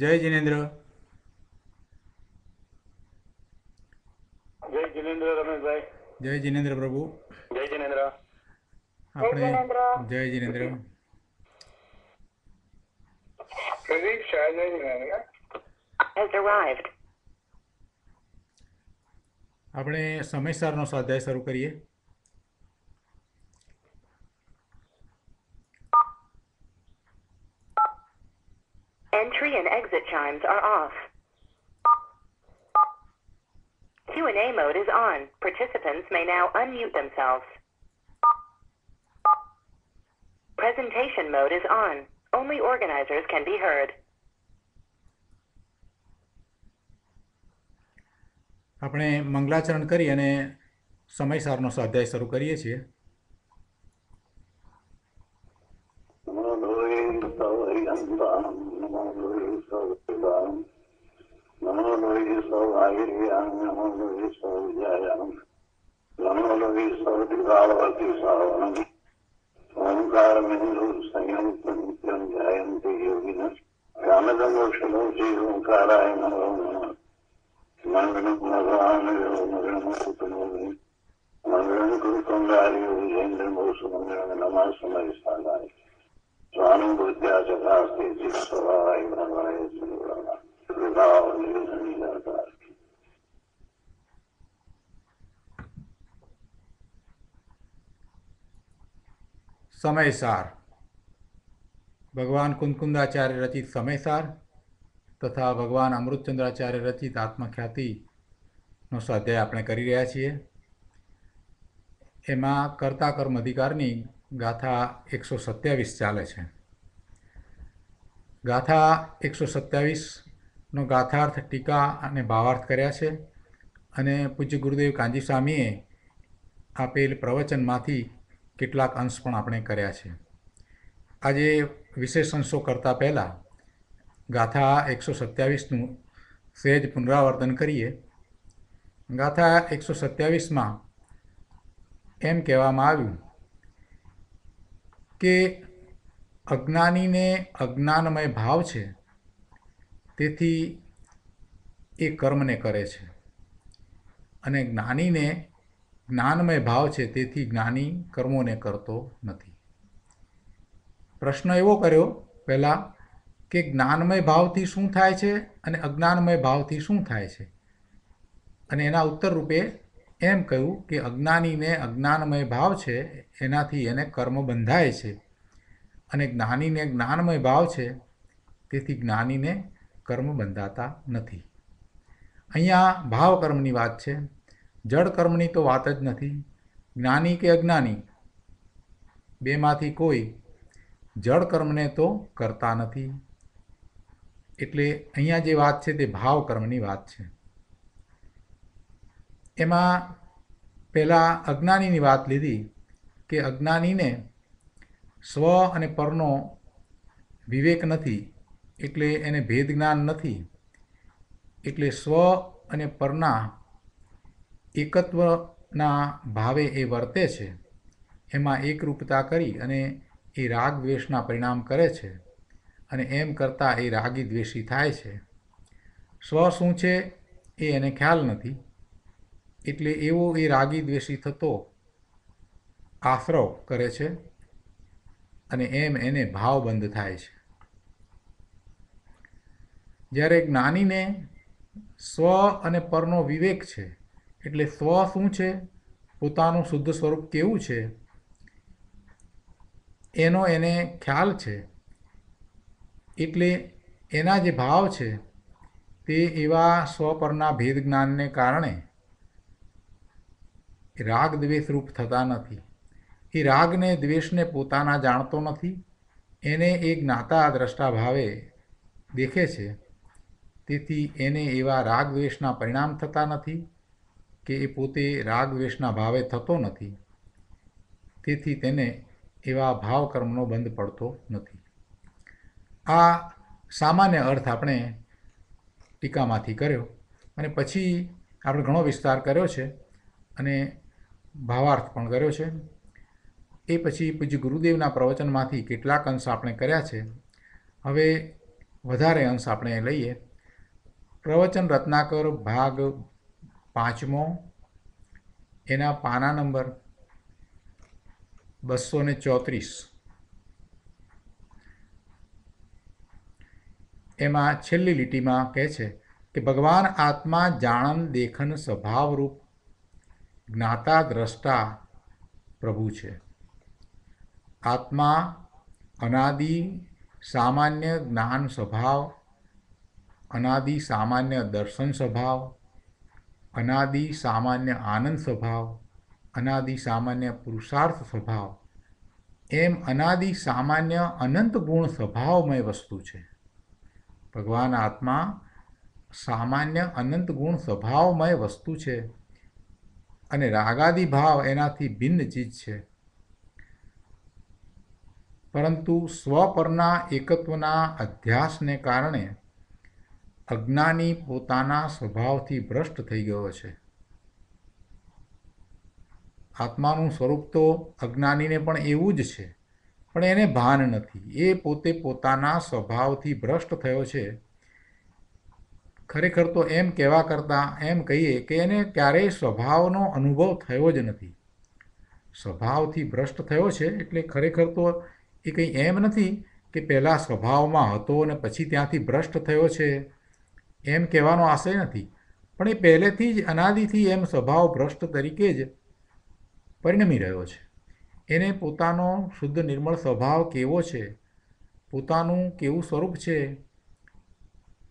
જય જિનેન્દ્ર. જય જિનેન્દ્ર રમેશભાઈ. જય જિનેન્દ્ર પ્રભુ. જય જિનેન્દ્ર. આપણે જય જિનેન્દ્ર. પ્રદીક્ષા જય જિનેન્દ્ર. has arrived. આપણે સમયસારનો સ્વાધ્યાય શરૂ કરીએ. Entry and exit chimes are off. Q&A mode is on. Participants may now unmute themselves. Presentation mode is on. Only organizers can be heard. આપણે મંગલાચરણ કરી અને સમયસારનો સ્વાધ્યાય શરૂ કરીએ છીએ. સમયસાર ભગવાન કુંદકુંદાચાર્ય રચિત સમયસાર તથા ભગવાન અમૃતચંદ્રાચાર્ય રચિત આત્મખ્યાતિનો સ્વાધ્યાય આપણે કરી રહ્યા છીએ. એમાં કર્તા કર્મ અધિકારની ગાથા 127 ચાલે છે. ગાથા 127નો ગાથાર્થ, ટીકા અને ભાવાર્થ કર્યા છે અને પૂજ્ય ગુરુદેવ કાંજી સ્વામીએ આપેલ પ્રવચનમાંથી કેટલાક અંશ પણ આપણે કર્યા છે. આજે વિશેષ અંશો કરતાં પહેલાં ગાથા 127નું સહેજ પુનરાવર્તન કરીએ. ગાથા 127માં એમ કહેવામાં આવ્યું કે અજ્ઞાનીને અજ્ઞાનમય ભાવ છે, તેથી એ કર્મને કરે છે, અને જ્ઞાનીને જ્ઞાનમય ભાવ છે, તેથી જ્ઞાની કર્મોને કરતો નથી. પ્રશ્ન એવો કર્યો પહેલાં કે જ્ઞાનમય ભાવથી શું થાય છે અને અજ્ઞાનમય ભાવથી શું થાય છે, અને એના ઉત્તર રૂપે એમ કહ્યું કે અજ્ઞાનીને અજ્ઞાનમય ભાવ છે, એનાથી એને કર્મ બંધાય છે, અને જ્ઞાનીને જ્ઞાનમય ભાવ છે, તેથી જ્ઞાનીને કર્મ બંધાતા નથી. અહીંયા ભાવ કર્મની વાત છે, જડ કર્મની તો વાત જ નથી. જ્ઞાની કે અજ્ઞાની બેમાંથી કોઈ જડ કર્મને તો કરતા નથી. એટલે અહીંયા જે વાત છે તે ભાવ કર્મની વાત છે. એમાં પહેલાં અજ્ઞાનીની વાત લીધી કે અજ્ઞાનીને સ્વ અને પરનો વિવેક નથી, એટલે એને ભેદ જ્ઞાન નથી, એટલે સ્વ અને પરના એકત્વના ભાવે એ વર્તે છે. એમાં એકરૂપતા કરી અને એ રાગ દ્વેષના પરિણામ કરે છે, અને એમ કરતાં એ રાગી દ્વેષી થાય છે. સ્વ શું છે એ એને ખ્યાલ નથી, એટલે એવો એ રાગી દ્વેષી થતો આશ્રવ કરે છે, અને એમ એને ભાવબંધ થાય છે. જ્યારે જ્ઞાનીને સ્વ અને પરનો વિવેક છે, એટલે સ્વ શું છે, પોતાનું શુદ્ધ સ્વરૂપ કેવું છે, એનો એને ખ્યાલ છે, એટલે એના જે ભાવ છે તે એવા સ્વ પરના ભેદ જ્ઞાનને કારણે રાગ દ્વેષ રૂપ થતા નથી. એ રાગને દ્વેષને પોતાના જાણતો નથી, એને એ જ્ઞાતા દ્રષ્ટા ભાવે દેખે છે, તેથી એને એવા રાગ દ્વેષના પરિણામ થતા નથી કે એ પોતે રાગ દ્વેષના ભાવે થતો નથી, તેથી તેને એવા ભાવ કર્મનો બંધ પડતો નથી. આ સામાન્ય અર્થ આપણે ટીકામાંથી કર્યો, અને પછી આપણે ઘણો વિસ્તાર કર્યો છે અને ભાવાર્થ પણ કર્યો છે. એ પછી પૂજ્ય ગુરુદેવના પ્રવચનમાંથી કેટલાક અંશ આપણે કર્યા છે. હવે વધારે અંશ આપણે લઈએ. પ્રવચન રત્નાકર ભાગ 5મો, એના પાના નંબર 234. એમાં છેલ્લી લીટીમાં કહે છે કે ભગવાન આત્મા જાણન દેખન સ્વભાવરૂપ જ્ઞાતા દ્રષ્ટા પ્રભુ છે. આત્મા અનાદિ સામાન્ય જ્ઞાન સ્વભાવ, અનાદિ સામાન્ય દર્શન સ્વભાવ, અનાદિ સામાન્ય આનંદ સ્વભાવ, અનાદિ સામાન્ય પુરુષાર્થ સ્વભાવ, એમ અનાદિ સામાન્ય અનંત ગુણ સ્વભાવમય વસ્તુ છે. ભગવાન આત્મા સામાન્ય અનંત ગુણ સ્વભાવમય વસ્તુ છે અને રાગાદિ ભાવ એનાથી ભિન્ન ચીજ છે. પરંતુ સ્વ પરના એકત્વના અધ્યાસને કારણે અજ્ઞાની પોતાના સ્વભાવથી ભ્રષ્ટ થઈ ગયો છે. આત્માનું સ્વરૂપ તો અજ્ઞાનીને પણ એવું જ છે, પણ એને ભાન નથી. એ પોતે પોતાના સ્વભાવથી ભ્રષ્ટ થયો છે. ખરેખર તો એમ કહેવા કરતાં એમ કહીએ કે એને ક્યારેય સ્વભાવનો અનુભવ થયો જ નથી. સ્વભાવથી ભ્રષ્ટ થયો છે એટલે ખરેખર તો એ કંઈ એમ નથી કે પહેલાં સ્વભાવમાં હતો અને પછી ત્યાંથી ભ્રષ્ટ થયો છે, એમ કહેવાનો આશય નથી. પણ એ પહેલેથી જ અનાદિથી એમ સ્વભાવ ભ્રષ્ટ તરીકે જ પરિણમી રહ્યો છે. એને પોતાનો શુદ્ધ નિર્મળ સ્વભાવ કેવો છે, પોતાનું કેવું સ્વરૂપ છે,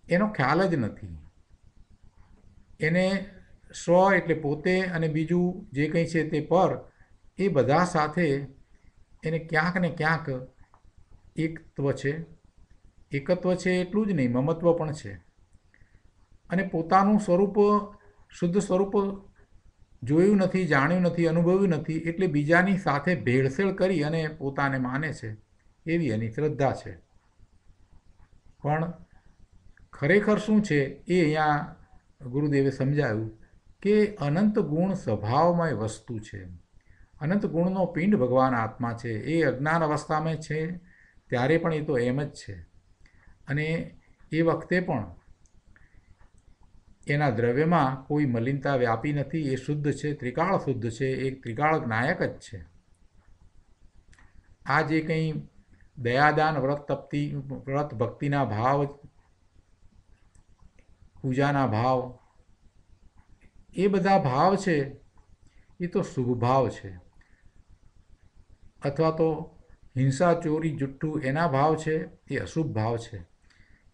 એનો ખ્યાલ જ નથી. એને સ્વ એટલે પોતે અને બીજું જે કંઈ છે તે પર, એ બધા સાથે એને ક્યાંક ને ક્યાંક એકત્વ છે. એકત્વ છે એટલું જ નહીં, મમત્વ પણ છે. અને પોતાનું સ્વરૂપ, શુદ્ધ સ્વરૂપ જોયું નથી, જાણ્યું નથી, અનુભવ્યું નથી, એટલે બીજાની સાથે ભેળસેળ કરી અને પોતાને માને છે, એવી એની શ્રદ્ધા છે. પણ ખરેખર શું છે એ અહીંયા ગુરુદેવે સમજાવ્યું કે અનંત ગુણ સ્વભાવમય વસ્તુ છે. અનંત ગુણનો પિંડ ભગવાન આત્મા છે. એ અજ્ઞાન અવસ્થામાં છે ત્યારે પણ એ તો એમ જ છે. અને એ વખતે પણ એના દ્રવ્યમાં કોઈ મલિનતા વ્યાપી નથી. એ શુદ્ધ છે, ત્રિકાળ શુદ્ધ છે, એક ત્રિકાળ નાયક જ છે. આ જે કંઈ દયાદાન વ્રત ભક્તિના ભાવ, પૂજાના ભાવ, એ બધા ભાવ છે એ તો શુભ ભાવ છે. અથવા તો હિંસા, ચોરી, જુઠ્ઠું એના ભાવ છે એ અશુભ ભાવ છે.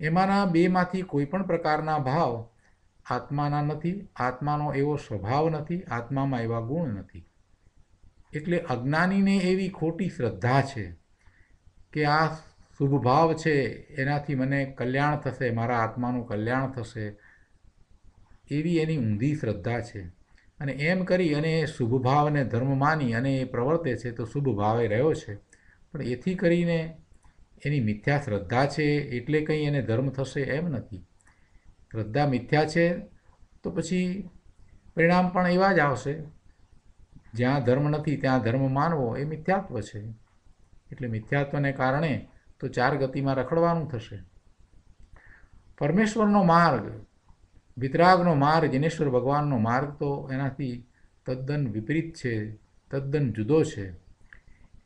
એમાંના બેમાંથી કોઈ પણ પ્રકારના ભાવ આત્માના નથી. આત્માનો એવો સ્વભાવ નથી, આત્મામાં એવા ગુણ નથી. એટલે અજ્ઞાનીને એવી ખોટી શ્રદ્ધા છે કે આ શુભ ભાવ છે, એનાથી મને કલ્યાણ થશે, મારા આત્માનું કલ્યાણ થશે, એવી એની ઊંધી શ્રદ્ધા છે. અને એમ કરી અને શુભ ભાવને ધર્મ માની અને એ પ્રવર્તે છે તો શુભ ભાવે રહ્યો છે. પણ એથી કરીને એની મિથ્યા શ્રદ્ધા છે એટલે કંઈ એને ધર્મ થશે એમ નથી. શ્રદ્ધા મિથ્યા છે તો પછી પરિણામ પણ એવા જ આવશે. જ્યાં ધર્મ નથી ત્યાં ધર્મ માનવો એ મિથ્યાત્વ છે. એટલે મિથ્યાત્વને કારણે તો ચાર ગતિમાં રખડવાનું થશે. પરમેશ્વરનો માર્ગ, વિતરાગનો માર્ગ, જિનેશ્વર ભગવાનનો માર્ગ તો એનાથી તદ્દન વિપરીત છે, તદ્દન જુદો છે.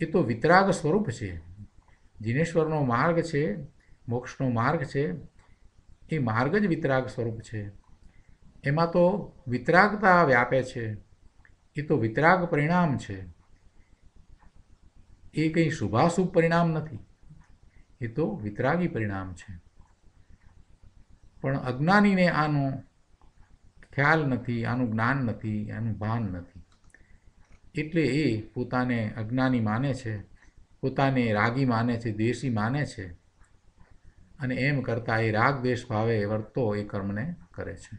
એ તો વિતરાગ સ્વરૂપ છે. જિનેશ્વરનો માર્ગ છે, મોક્ષનો માર્ગ છે, એ માર્ગ જ વિતરાગ સ્વરૂપ છે. એમાં તો વિતરાગતા વ્યાપે છે. એ તો વિતરાગ પરિણામ છે. એ કંઈ શુભાશુભ પરિણામ નથી, એ તો વિતરાગી પરિણામ છે. પણ અજ્ઞાનીને આનો ખ્યાલ નથી, આનું જ્ઞાન નથી, આનું ભાન નથી. એટલે એ પોતાને અજ્ઞાની માને છે, પોતાને રાગી માને છે, દ્વેષી માને છે. અને એમ કરતાં એ રાગ દ્વેષ ભાવે વર્તો એ કર્મને કરે છે.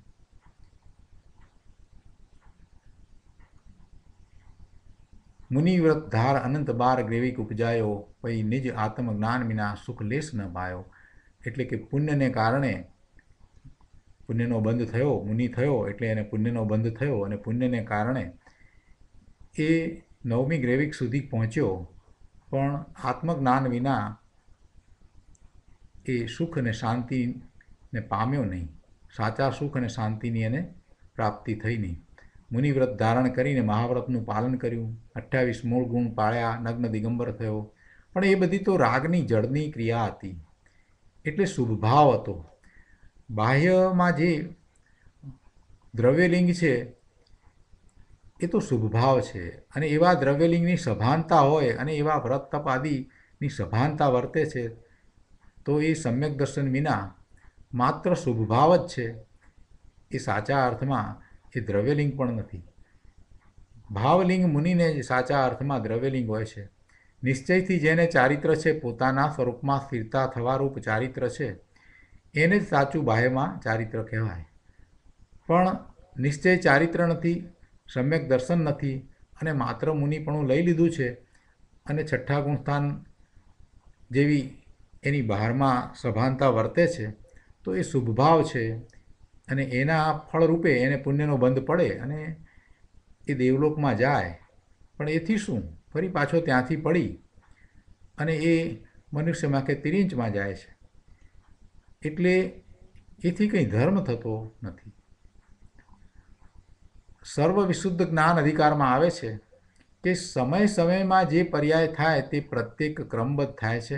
મુનિવ્રત ધાર અનંત બાર ગ્રેવિક ઉપજાયો, પછી નિજ આત્મજ્ઞાન વિના સુખ લેશ ન પાયો. એટલે કે પુણ્યને કારણે પુણ્યનો બંધ થયો, મુનિ થયો એટલે એને પુણ્યનો બંધ થયો, અને પુણ્યને કારણે એ 9મી ગ્રેવિક સુધી પહોંચ્યો. પણ આત્મજ્ઞાન વિના એ સુખ અને શાંતિને પામ્યો નહીં. સાચા સુખ અને શાંતિની એને પ્રાપ્તિ થઈ નહીં. મુનિવ્રત ધારણ કરીને મહાવ્રતનું પાલન કર્યું, 28 મૂળ ગુણ પાળ્યા, નગ્ન દિગંબર થયો, પણ એ બધી તો રાગની જળની ક્રિયા હતી. એટલે શુભભાવ હતો. બાહ્યમાં જે દ્રવ્યલિંગ છે એ તો શુભભાવ છે, અને એવા દ્રવ્યલિંગની સભાનતા હોય અને એવા વ્રત તપ આદિની સભાનતા વર્તે છે તો એ સમ્યક દર્શન વિના માત્ર શુભભાવ જ છે. એ સાચા અર્થમાં એ દ્રવ્યલિંગ પણ નથી. ભાવલિંગ મુનિને જ સાચા અર્થમાં દ્રવ્યલિંગ હોય છે. નિશ્ચયથી જેને ચારિત્ર છે, પોતાના સ્વરૂપમાં સ્થિરતા થવારૂપ ચારિત્ર છે, એને જ સાચું બાહ્યમાં ચારિત્ર કહેવાય. પણ નિશ્ચય ચારિત્ર નથી, સમ્યક દર્શન નથી, અને માત્ર મુનિપણું લઈ લીધું છે અને છઠ્ઠા ગુણસ્થાન જેવી એની બહારમાં સભાનતા વર્તે છે, તો એ શુભભાવ છે. અને એના ફળરૂપે એને પુણ્યનો બંધ પડે અને એ દેવલોકમાં જાય. પણ એથી શું? ફરી પાછો ત્યાંથી પડી અને એ મનુષ્યમાં કે તિરિંચમાં જાય છે. એટલે એથી કંઈ ધર્મ થતો નથી. સર્વ વિશુદ્ધ જ્ઞાન અધિકારમાં આવે છે કે સમય સમયમાં જે પર્યાય થાય તે પ્રત્યેક ક્રમબદ્ધ થાય છે,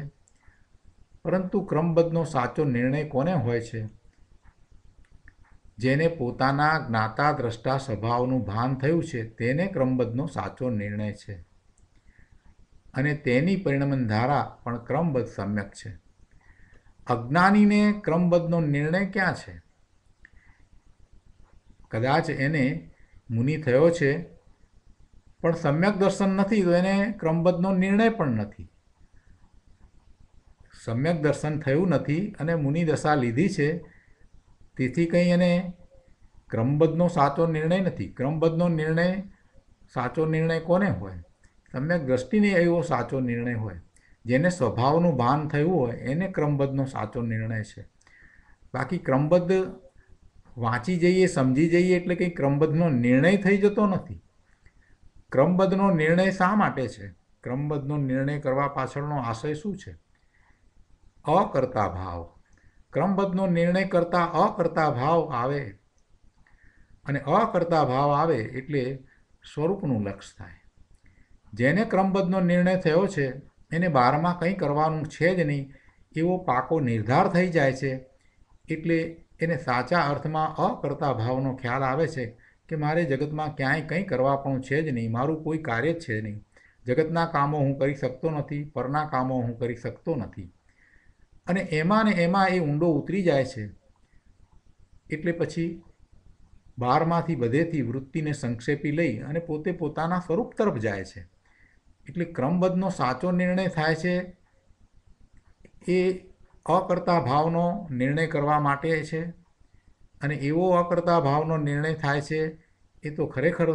પરંતુ ક્રમબદ્ધનો સાચો નિર્ણય કોને હોય છે? જેને પોતાના જ્ઞાતા દ્રષ્ટા સ્વભાવનું ભાન થયું છે તેને ક્રમબદ્ધનો સાચો નિર્ણય છે, અને તેની પરિણમન ધારા પણ ક્રમબદ્ધ સમ્યક છે. અજ્ઞાનીને ક્રમબદ્ધનો નિર્ણય ક્યાં છે? કદાચ એને મુનિ થયો છે પણ સમ્યક દર્શન નથી, તો એને ક્રમબદ્ધનો નિર્ણય પણ નથી. સમ્યક દર્શન થયું નથી અને મુનિ દશા લીધી છે, તેથી કંઈ એને ક્રમબદ્ધનો સાચો નિર્ણય નથી. ક્રમબદ્ધનો નિર્ણય સાચો નિર્ણય કોને હોય? સમ્યક દ્રષ્ટિને એવો સાચો નિર્ણય હોય. જેને સ્વભાવનું ભાન થયું હોય એને ક્રમબદ્ધનો સાચો નિર્ણય છે. બાકી ક્રમબદ્ધ વાંચી જઈએ, સમજી જઈએ એટલે કંઈ ક્રમબદ્ધનો નિર્ણય થઈ જતો નથી. ક્રમબદ્ધનો નિર્ણય શા માટે છે? ક્રમબદ્ધનો નિર્ણય કરવા પાછળનો આશય શું છે? અકર્તા ભાવ. ક્રમબદ્ધનો નિર્ણય કરતાં અકર્તા ભાવ આવે, અને અકર્તા ભાવ આવે એટલે સ્વરૂપનું લક્ષ થાય. જેને ક્રમબદ્ધનો નિર્ણય થયો છે એને બારમાં કંઈ કરવાનું છે જ નહીં એવો પાકો નિર્ધાર થઈ જાય છે. એટલે એને સાચા અર્થમાં અકર્તા ભાવનો ખ્યાલ આવે છે કે મારે જગતમાં ક્યાંય કંઈ કરવા પણ છે જ નહીં, મારું કોઈ કાર્ય જ છે નહીં. જગતના કામો હું કરી શકતો નથી, પરના કામો હું કરી શકતો નથી. અને એમાં ને એમાં એ ઊંડો ઉતરી જાય છે. એટલે પછી બહારમાંથી બધેથી વૃત્તિને સંક્ષેપી લઈ અને પોતે પોતાના સ્વરૂપ તરફ જાય છે. એટલે ક્રમબદ્ધનો સાચો નિર્ણય થાય છે એ અકર્તા ભાવનો નિર્ણય કરવા માટે છે, અને એવો અકર્તા ભાવનો નિર્ણય થાય છે એ તો ખરેખર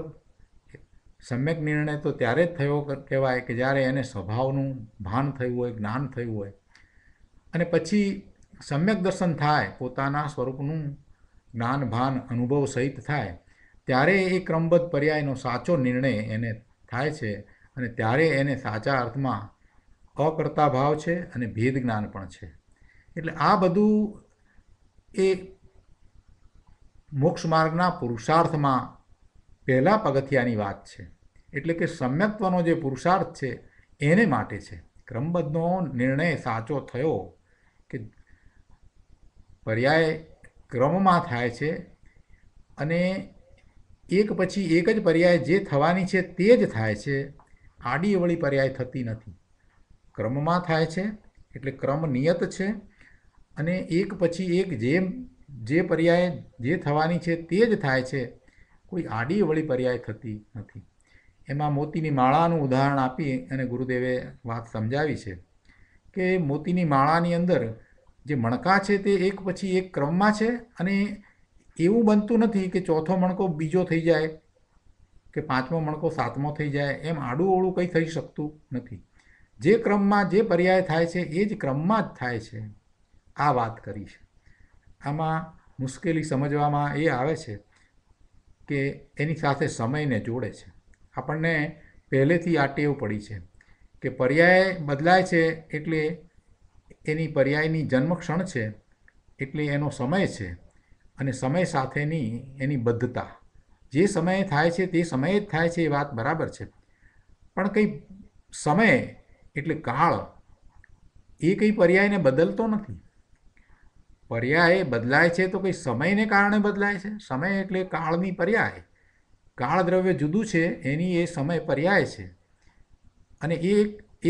સમ્યક નિર્ણય તો ત્યારે જ થયો કહેવાય કે જ્યારે એને સ્વભાવનું ભાન થયું હોય, જ્ઞાન થયું હોય, અને પછી સમ્યક દર્શન થાય, પોતાના સ્વરૂપનું જ્ઞાન ભાન અનુભવ સહિત થાય, ત્યારે એ ક્રમબદ્ધ પર્યાયનો સાચો નિર્ણય એને થાય છે. અને ત્યારે એને સાચા અર્થમાં અકર્તા ભાવ છે અને ભેદ જ્ઞાન પણ છે. એટલે આ બધું એ મોક્ષ માર્ગના પુરુષાર્થમાં પહેલા પગથિયાની વાત છે. એટલે કે સમ્યક્ત્વનો જે પુરુષાર્થ છે એને માટે છે. ક્રમબદ્ધનો નિર્ણય સાચો થયો કે પર્યાય ક્રમમાં થાય છે, અને એક પછી એક જ પર્યાય જે થવાની છે તે જ થાય છે. આડી અવળી પર્યાય થતી નથી. ક્રમમાં થાય છે એટલે ક્રમ નિયત છે, અને એક પછી એક જે પર્યાય જે થવાની છે તે જ થાય છે. કોઈ આડી અવળી પર્યાય થતી નથી. એમાં મોતીની માળાનું ઉદાહરણ આપી અને ગુરુદેવે વાત સમજાવી છે કે મોતીની માળાની અંદર જે મણકા છે તે એક પછી એક ક્રમમાં છે, અને એવું બનતું નથી કે ચોથો મણકો બીજો થઈ જાય કે પાંચમો મણકો સાતમો થઈ જાય. એમ આડું અવળું કંઈ થઈ શકતું નથી. જે ક્રમમાં જે પર્યાય થાય છે એ જ ક્રમમાં જ થાય છે. આ વાત કરી છે. આમાં મુશ્કેલી સમજવામાં એ આવે છે કે એની સાથે સમયને જોડે છે. આપણને પહેલેથી આ ટેવ પડી છે કે પર્યાય બદલાય છે એટલે એની પર્યાયની જન્મક્ષણ છે એટલે એનો સમય છે, અને સમય સાથેની એની બદ્ધતા. જે સમયે થાય છે તે સમયે જ થાય છે, એ વાત બરાબર છે. પણ કંઈ સમય એટલે કાળ એ કંઈ પર્યાયને બદલતો નથી. પર્યાય બદલાય છે તો કંઈ સમયને કારણે બદલાય છે. સમય એટલે કાળની પર્યાય. કાળ દ્રવ્ય જુદું છે, એની એ સમય પર્યાય છે. અને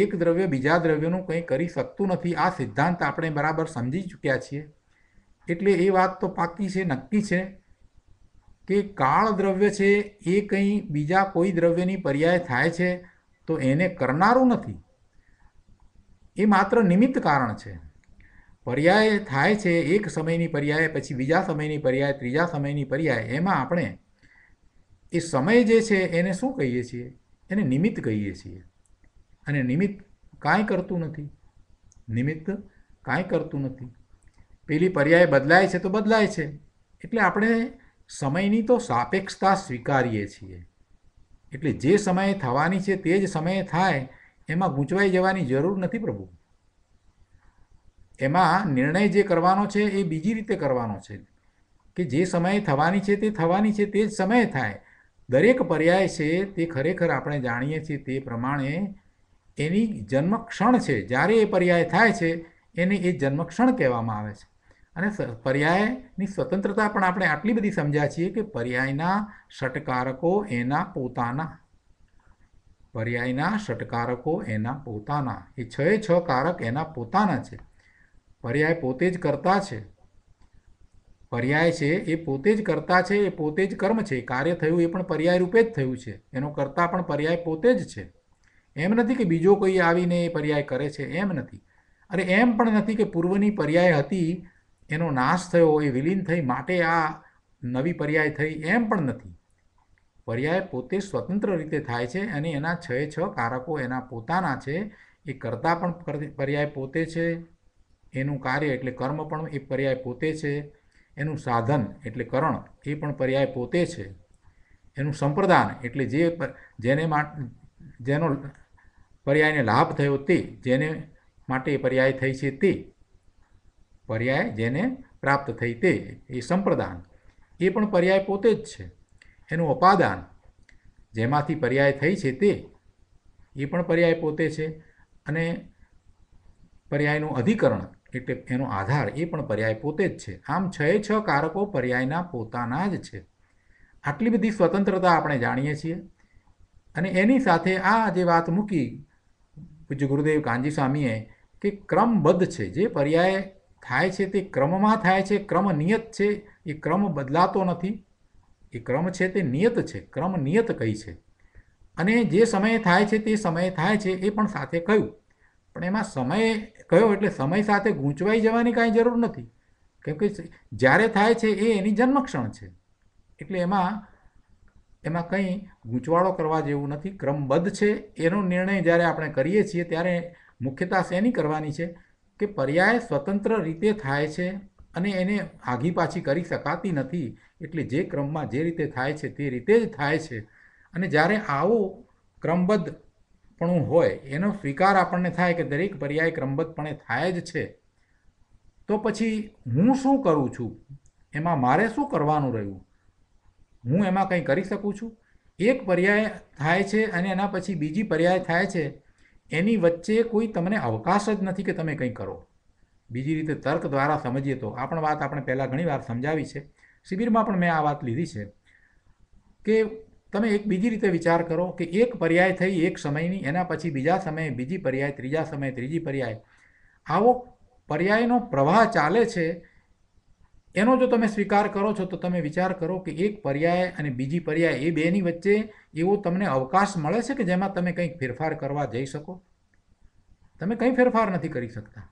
એક દ્રવ્ય બીજા દ્રવ્યનું કંઈ કરી શકતું નથી. આ સિદ્ધાંત આપણે બરાબર સમજી ચૂક્યા છીએ. એટલે એ વાત તો પાકી છે, નક્કી છે કે કાળ દ્રવ્ય છે એ કંઈ બીજા કોઈ દ્રવ્યની પર્યાય થાય છે તો એને કરનારું નથી. એ માત્ર નિમિત્ત કારણ છે. પર્યાય થાય છે એક સમયની પર્યાય, પછી બીજા સમયની પર્યાય, ત્રીજા સમયની પર્યાય. એમાં આપણે એ સમય જે છે એને શું કહીએ છીએ? એને નિમિત્ત કહીએ છીએ. અને નિમિત્ત કાંઈ કરતું નથી. નિમિત્ત કાંઈ કરતું નથી. પેલી પર્યાય બદલાય છે તો બદલાય છે, એટલે આપણે સમયની તો સાપેક્ષતા સ્વીકારીએ છીએ. એટલે જે સમયે થવાની છે તે જ સમયે થાય, એમાં ગૂંચવાઈ જવાની જરૂર નથી પ્રભુ. એમાં નિર્ણય જે કરવાનો છે એ બીજી રીતે કરવાનો છે કે જે સમયે થવાની છે તે થવાની છે, તે જ સમયે થાય. દરેક પર્યાય છે તે ખરેખર આપણે જાણીએ છીએ તે પ્રમાણે એની જન્મક્ષણ છે. જ્યારે એ પર્યાય થાય છે એને એ જન્મક્ષણ કહેવામાં આવે છે. અને પર્યાયની સ્વતંત્રતા પણ આપણે આટલી બધી સમજ્યા છીએ કે પર્યાયના ષટકારકો એના પોતાના. પર્યાયના ષટકારકો એના પોતાના. એ છ કારક એના પોતાના છે. પર્યાય પોતે જ કરતા છે. પર્યાય છે એ પોતે જ કરતા છે, એ પોતે જ કર્મ છે. કાર્ય થયું એ પણ પર્યાય રૂપે જ થયું છે. એનો કરતા પણ પર્યાય પોતે જ છે. એમ નથી કે બીજો કોઈ આવીને એ પર્યાય કરે છે, એમ નથી. અરે એમ પણ નથી કે પૂર્વની પર્યાય હતી એનો નાશ થયો, એ વિલીન થઈ માટે આ નવી પર્યાય થઈ, એમ પણ નથી. પર્યાય પોતે સ્વતંત્ર રીતે થાય છે અને એના છ કારકો એના પોતાના છે. એ કરતા પણ પર્યાય પોતે છે, એનું કાર્ય એટલે કર્મ પણ એ પર્યાય પોતે છે, એનું સાધન એટલે કરણ એ પણ પર્યાય પોતે છે, એનું સંપ્રદાન એટલે જેનો પર્યાયને લાભ થયો તે, જેને માટે પર્યાય થઈ છે તે પર્યાય, જેને પ્રાપ્ત થઈ તે એ સંપ્રદાન એ પણ પર્યાય પોતે જ છે. એનું અપાદાન જેમાંથી પર્યાય થઈ છે તે એ પણ પર્યાય પોતે છે. અને પર્યાયનું અધિકરણ એટલે એનો આધાર એ પણ પર્યાય પોતે જ છે. આમ છ કારકો પર્યાયના પોતાના જ છે. આટલી બધી સ્વતંત્રતા આપણે જાણીએ છીએ. અને એની સાથે આ જે વાત મૂકી પૂજ્ય ગુરુદેવ કાનજી સ્વામીએ કે ક્રમબદ્ધ છે. જે પર્યાય થાય છે તે ક્રમમાં થાય છે, ક્રમ નિયત છે. એ ક્રમ બદલાતો નથી. એ ક્રમ છે તે નિયત છે. ક્રમ નિયત કહી છે. અને જે સમયે થાય છે તે સમયે થાય છે એ પણ સાથે કહ્યું. પણ એમાં સમય કયો એટલે સમય સાથે ગૂંચવાઈ જવાની કાંઈ જરૂર નથી, કેમ કે જ્યારે થાય છે એ એની જન્મક્ષણ છે. એટલે એમાં કંઈ ગૂંચવાડો કરવા જેવું નથી. ક્રમબદ્ધ છે. એનો નિર્ણય જ્યારે આપણે કરીએ છીએ ત્યારે મુખ્યતા શેની કરવાની છે કે પર્યાય સ્વતંત્ર રીતે થાય છે અને એને આઘી પાછી કરી શકાતી નથી. એટલે જે ક્રમમાં જે રીતે થાય છે તે રીતે જ થાય છે. અને જ્યારે આવું ક્રમબદ્ધપણું હોય, એનો સ્વીકાર આપણને થાય કે દરેક પર્યાય ક્રમબદ્ધપણે થાય જ છે, તો પછી હું શું કરું છું? એમાં મારે શું કરવાનું રહ્યું? હું એમાં કંઈ કરી શકું છું? એક પર્યાય થાય છે અને એના પછી બીજી પર્યાય થાય છે, એની વચ્ચે કોઈ તમને અવકાશ જ નથી કે તમે કંઈ કરો. બીજી રીતે તર્ક દ્વારા સમજીએ તો આ પણ વાત આપણે પહેલાં ઘણી વાર સમજાવી છે. શિબિરમાં પણ મેં આ વાત લીધી છે કે તમે એક બીજી રીતે વિચાર કરો કે એક પર્યાય થઈ એક સમયની, એના પછી બીજા સમયે બીજી પર્યાય, ત્રીજા સમયે ત્રીજી પર્યાય. આવો પર્યાયનો પ્રવાહ ચાલે છે. એનો જો તમે સ્વીકાર કરો છો તો તમે વિચાર કરો કે એક પર્યાય અને બીજી પર્યાય એ બેની વચ્ચે એવો તમને અવકાશ મળે છે કે જેમાં તમે કંઈક ફેરફાર કરવા જઈ શકો? તમે કંઈ ફેરફાર નથી કરી શકતા.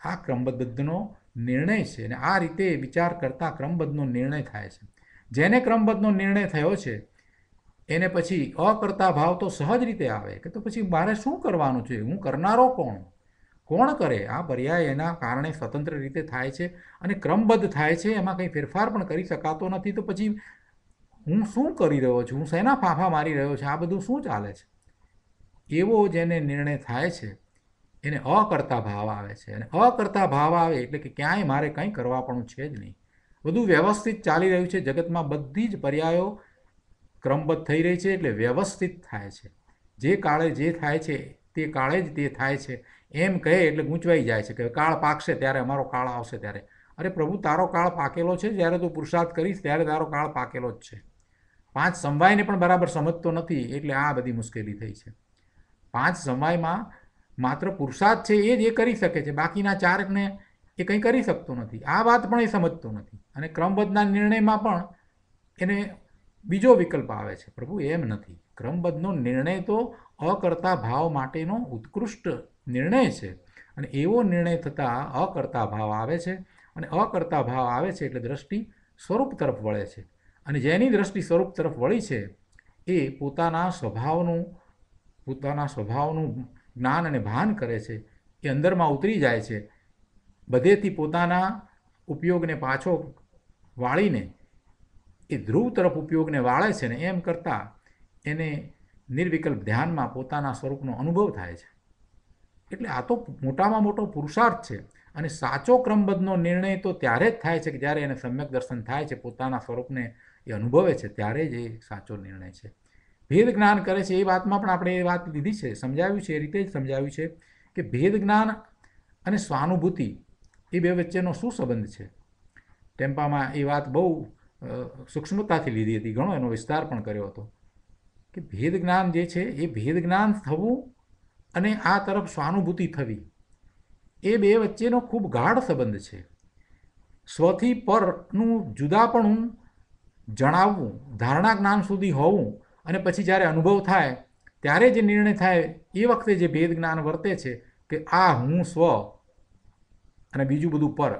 આ ક્રમબદ્ધનો નિર્ણય છે. અને આ રીતે વિચાર કરતાં ક્રમબદ્ધનો નિર્ણય થાય છે. જેને ક્રમબદ્ધનો નિર્ણય થયો છે એને પછી અકર્તા ભાવ તો સહજ રીતે આવે કે તો પછી મારે શું કરવાનું છે? હું કરનારો કોણ? કોણ કરે? આ પર્યાય એના કારણે સ્વતંત્ર રીતે થાય છે અને ક્રમબદ્ધ થાય છે. એમાં કંઈ ફેરફાર પણ કરી શકાતો નથી. તો પછી હું શું કરી રહ્યો છું? હું શેના ફાંફા મારી રહ્યો છું? આ બધું શું ચાલે છે? એવો જેને નિર્ણય થાય છે એને અકર્તા ભાવ આવે છે. અને અકર્તા ભાવ આવે એટલે કે ક્યાંય મારે કંઈ કરવાપણું છે જ નહીં, બધું વ્યવસ્થિત ચાલી રહ્યું છે. જગતમાં બધી જ પર્યાયો ક્રમબદ્ધ થઈ રહી છે એટલે વ્યવસ્થિત થાય છે. જે કાળે જે થાય છે તે કાળે જ તે થાય છે એમ કહે એટલે ગૂંચવાઈ જાય છે કે કાળ પાકશે ત્યારે અમારો કાળ આવશે ત્યારે. અરે પ્રભુ, તારો કાળ પાકેલો છે. જ્યારે તું પુરુષાર્થ કરીશ ત્યારે તારો કાળ પાકેલો જ છે. 5 સમવાયને પણ બરાબર સમજતો નથી એટલે આ બધી મુશ્કેલી થઈ છે. 5 સમવાયમાં માત્ર પુરુષાર્થ છે એ જ એ કરી શકે છે, બાકીના 4ને એ કંઈ કરી શકતો નથી. આ વાત પણ એ સમજતો નથી. અને ક્રમબદ્ધના નિર્ણયમાં પણ એને બીજો વિકલ્પ આવે છે. પ્રભુ, એમ નથી. ક્રમબદ્ધનો નિર્ણય તો અકર્તા ભાવ માટેનો ઉત્કૃષ્ટ નિર્ણય છે. અને એવો નિર્ણય થતાં અકર્તા ભાવ આવે છે. અને અકર્તા ભાવ આવે છે એટલે દ્રષ્ટિ સ્વરૂપ તરફ વળે છે. અને જેની દ્રષ્ટિ સ્વરૂપ તરફ વળી છે એ પોતાના સ્વભાવનું જ્ઞાન અને ભાન કરે છે. એ અંદરમાં ઉતરી જાય છે. બધેથી પોતાના ઉપયોગને પાછો વાળીને એ ધ્રુવ તરફ ઉપયોગને વાળે છે ને એમ કરતાં એને નિર્વિકલ્પ ધ્યાનમાં પોતાના સ્વરૂપનો અનુભવ થાય છે. એટલે આ તો મોટામાં મોટો પુરુષાર્થ છે. અને સાચો ક્રમબદ્ધનો નિર્ણય તો ત્યારે જ થાય છે કે જ્યારે એને સમ્યક દર્શન થાય છે, પોતાના સ્વરૂપને એ અનુભવે છે, ત્યારે જ એ સાચો નિર્ણય છે. ભેદ જ્ઞાન કરે છે એ વાતમાં પણ આપણે એ વાત લીધી છે, સમજાવ્યું છે. એ રીતે જ સમજાવ્યું છે કે ભેદ જ્ઞાન અને સ્વાનુભૂતિ એ બે વચ્ચેનો શું સંબંધ છે. ટેમ્પામાં એ વાત બહુ સૂક્ષ્મતાથી લીધી હતી, ઘણો એનો વિસ્તાર પણ કર્યો હતો કે ભેદ જ્ઞાન જે છે એ ભેદ જ્ઞાન થવું અને આ તરફ સ્વાનુભૂતિ થવી એ બે વચ્ચેનો ખૂબ ગાઢ સંબંધ છે. સ્વથી પરનું જુદાપણું જણાવવું, ધારણા જ્ઞાન સુધી હોવું અને પછી જ્યારે અનુભવ થાય ત્યારે જે નિર્ણય થાય એ વખતે જે ભેદ જ્ઞાન વર્તે છે કે આ હું સ્વ અને બીજું બધું પર,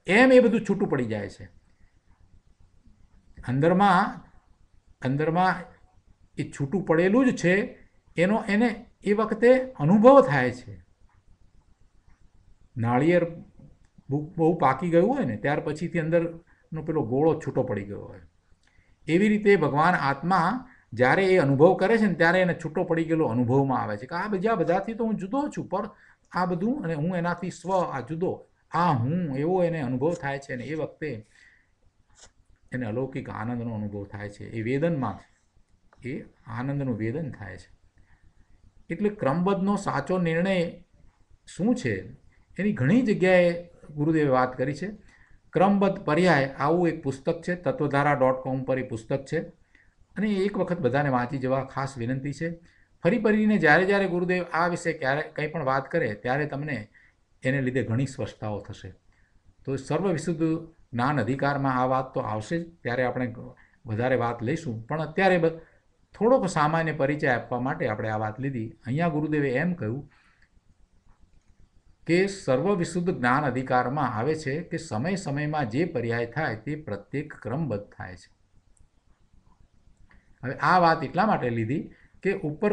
એમ એ બધું છૂટું પડી જાય છે. અંદરમાં એ છૂટું પડેલું જ છે એને એ વખતે અનુભવ થાય છે. નાળિયેર બહુ પાકી ગયું હોય ને ત્યાર પછીથી અંદરનો પેલો ગોળો છૂટો પડી ગયો હોય, એવી રીતે ભગવાન આત્મા જ્યારે એ અનુભવ કરે છે ને ત્યારે એને છૂટો પડી ગયેલો અનુભવમાં આવે છે કે આ બધાથી તો હું જુદો છું, પર આ બધું અને હું એનાથી સ્વ આ જુદો, આ હું એવો એને અનુભવ થાય છે. અને એ વખતે એને અલૌકિક આનંદનો અનુભવ થાય છે. એ વેદનમાં એ આનંદનું વેદન થાય છે. એટલે ક્રમબદ્ધનો સાચો નિર્ણય શું છે એની ઘણી જગ્યાએ ગુરુદેવે વાત કરી છે. ક્રમબદ્ધ પર્યાય આવું એક પુસ્તક છે, તત્વધારા.com પર એ પુસ્તક છે. અને એક વખત બધાને વાંચી જવા ખાસ વિનંતી છે. ફરીને જ્યારે ગુરુદેવ આ વિશે કંઈ પણ વાત કરે ત્યારે તમને એને લીધે ઘણી સ્પષ્ટતાઓ થશે. તો સર્વ વિશુદ્ધ જ્ઞાન અધિકારમાં આ વાત તો આવશે જ, ત્યારે આપણે વધારે વાત લઈશું. પણ અત્યારે થોડોક સામાન્ય પરિચય આપવા માટે આપણે આ વાત લીધી. અહીંયા ગુરુદેવે એમ કહ્યું કે સર્વ વિશુદ્ધ જ્ઞાન અધિકારમાં આવે છે કે સમયમાં જે પર્યાય થાય તે પ્રત્યેક ક્રમબદ્ધ થાય છે. હવે આ વાત એટલા માટે લીધી કે ઉપર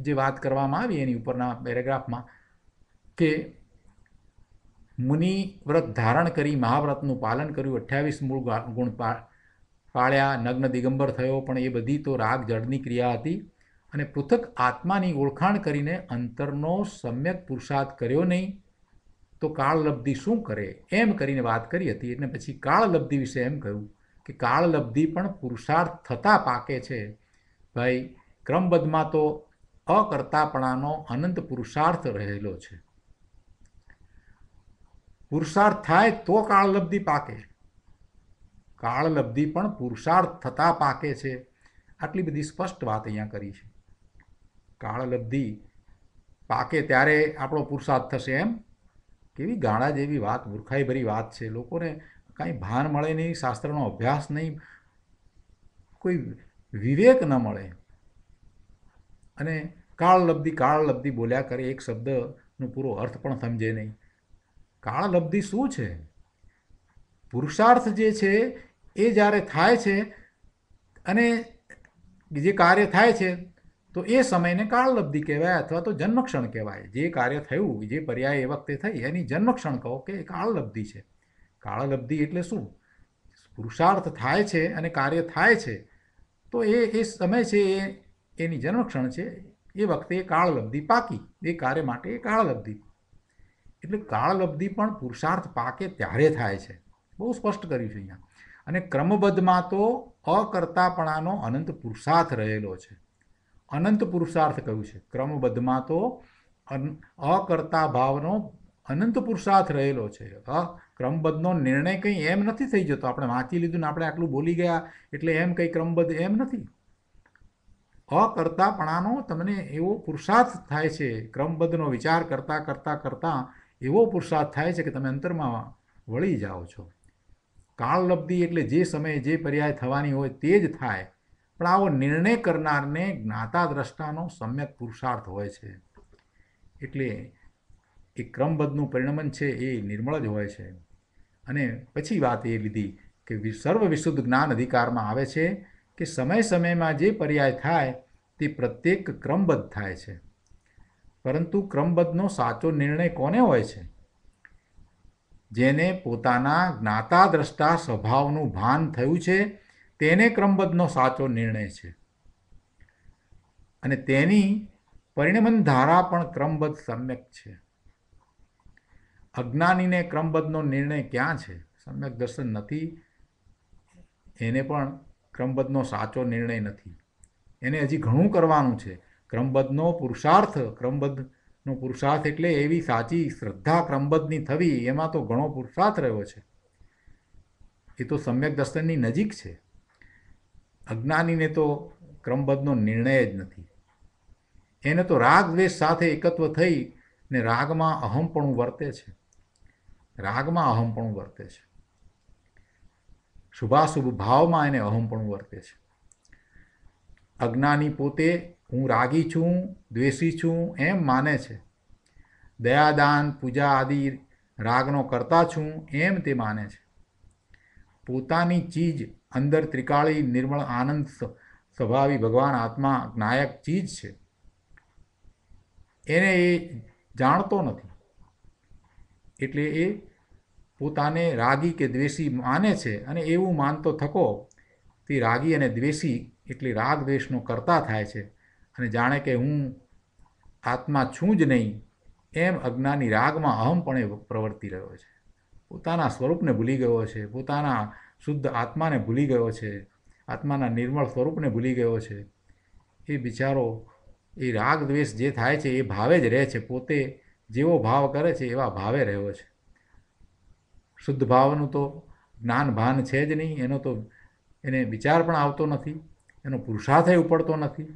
જે વાત કરવામાં આવી એની ઉપરના પેરેગ્રાફમાં કે મુનિ વ્રત ધારણ કરી મહાવ્રતનું પાલન કર્યું, 28 મૂળ ગુણ પાળ્યા, નગ્ન દિગંબર થયો, પણ એ બધી તો રાગ જળની ક્રિયા હતી. અને પૃથક આત્માની ઓળખાણ કરીને અંતરનો સમ્યક પુરુષાર્થ કર્યો નહીં તો કાળલબ્ધિ શું કરે, એમ કરીને વાત કરી હતી. એટલે પછી કાળલબ્ધિ વિશે એમ કહ્યું કે કાળલબ્ધિ પણ પુરુષાર્થ થતાં પાકે છે. ભાઈ, ક્રમબદ્ધમાં તો અકર્તાપણાનો અનંત પુરુષાર્થ રહેલો છે. પુરુષાર્થ થાય તો કાળલબ્ધિ પાકે. કાળલબ્ધિ પણ પુરુષાર્થ થતાં પાકે છે. આટલી બધી સ્પષ્ટ વાત અહીંયા કરી છે. કાળલબ્ધિ પાકે ત્યારે આપણો પુરુષાર્થ થશે એમ. કેવી ગાળા જેવી વાત, મૂર્ખાઈભરી વાત છે. લોકોને કાંઈ ભાન મળે નહીં, શાસ્ત્રનો અભ્યાસ નહીં, કોઈ વિવેક ન મળે અને કાળલબ્ધિ બોલ્યા કરે, એક શબ્દનો પૂરો અર્થ પણ સમજે નહીં. કાળલબ્ધિ શું છે? પુરુષાર્થ જે છે એ જ્યારે થાય છે અને જે કાર્ય થાય છે તો એ સમયને કાળલબ્ધિ કહેવાય અથવા તો જન્મક્ષણ કહેવાય. જે કાર્ય થયું, જે પર્યાય એ વખતે થઈ એની જન્મક્ષણ કહો કે એ કાળલબ્ધિ છે. કાળલબ્ધિ એટલે શું? પુરુષાર્થ થાય છે અને કાર્ય થાય છે તો એ સમય છે એની જન્મક્ષણ છે. એ વખતે એ કાળલબ્ધિ પાકી, એ કાર્ય માટે એ કાળલબ્ધિ એટલે કાળલબ્ધિ પણ પુરુષાર્થ પાકે ત્યારે થાય છે. બહુ સ્પષ્ટ કર્યું છે અહીંયા. અને ક્રમબદ્ધમાં તો અકર્તાપણાનો અનંત પુરુષાર્થ રહેલો છે. અનંત પુરુષાર્થ કહ્યું છે. ક્રમબદ્ધમાં તો અકર્તા ભાવનો અનંત પુરુષાર્થ રહેલો છે. ક્રમબદ્ધનો નિર્ણય કંઈ એમ નથી થઈ જતો. આપણે વાંચી લીધું ને આપણે આટલું બોલી ગયા એટલે એમ કંઈ ક્રમબદ્ધ એમ નથી. અકર્તાપણાનો તમને એવો પુરુષાર્થ થાય છે. ક્રમબદ્ધનો વિચાર કરતાં કરતાં કરતાં એવો પુરુષાર્થ થાય છે કે તમે અંતરમાં વળી જાઓ છો. કાળલબ્ધિ એટલે જે સમયે જે પર્યાય થવાની હોય તે જ થાય, પણ આવો નિર્ણય કરનારને જ્ઞાતા દ્રષ્ટાનો સમ્યક પુરુષાર્થ હોય છે. એટલે એ ક્રમબદ્ધનું પરિણમન છે એ નિર્મળ જ હોય છે. અને પછી વાત એ લીધી કે સર્વ વિશુદ્ધ જ્ઞાન અધિકારમાં આવે છે કે સમય સમયમાં જે પર્યાય થાય તે પ્રત્યેક ક્રમબદ્ધ થાય છે. પરંતુ ક્રમબદ્ધનો સાચો નિર્ણય કોને હોય છે? જેને પોતાના જ્ઞાતા દ્રષ્ટા સ્વભાવનું ભાન થયું છે તેને ક્રમબદ્ધનો સાચો નિર્ણય છે. અને તેની પરિણમન ધારા પણ ક્રમબદ્ધ સમ્યક છે. અજ્ઞાનીને ક્રમબદ્ધનો નિર્ણય ક્યાં છે? સમ્યક દર્શન નથી, એને પણ ક્રમબદ્ધનો સાચો નિર્ણય નથી. એને હજી ઘણું કરવાનું છે. ક્રમબદ્ધનો પુરુષાર્થ એટલે એવી સાચી શ્રદ્ધા ક્રમબદ્ધની થવી, એમાં તો ઘણો પુરુષાર્થ રહ્યો છે. એ તો સમ્યક દર્શનની નજીક છે. અજ્ઞાનીને તો ક્રમબદ્ધનો નિર્ણય જ નથી. એને તો રાગ દ્વેષ સાથે એકત્વ થઈ ને રાગમાં અહમપણું વર્તે છે. શુભાશુભ ભાવમાં એને અહમપણું વર્તે છે. અજ્ઞાની પોતે હું રાગી છું, દ્વેષી છું એમ માને છે. દયાદાન પૂજા આદિ રાગનો કરતા છું એમ તે માને છે. પોતાની ચીજ અંદર ત્રિકાળી નિર્મળ આનંદ સ્વભાવી ભગવાન આત્મા નાયક ચીજ છે, એને એ જાણતો નથી. એટલે એ પોતાને રાગી કે દ્વેષી માને છે અને એવું માનતો થકો તે રાગી અને દ્વેષી એટલે રાગ દ્વેષનો કરતા થાય છે અને જાણે કે હું આત્મા છું જ નહીં એમ અજ્ઞાની રાગમાં અહમપણે પ્રવર્તી રહ્યો છે. પોતાના સ્વરૂપને ભૂલી ગયો છે, પોતાના શુદ્ધ આત્માને ભૂલી ગયો છે, આત્માના નિર્મળ સ્વરૂપને ભૂલી ગયો છે. એ બિચારો એ રાગ દ્વેષ જે થાય છે એ ભાવે જ રહે છે. પોતે જેવો ભાવ કરે છે એવા ભાવે રહ્યો છે. શુદ્ધ ભાવનું તો જ્ઞાન ભાન છે જ નહીં. એનો તો એને વિચાર પણ આવતો નથી, એનો પુરુષાર્થ ઉપડતો નથી.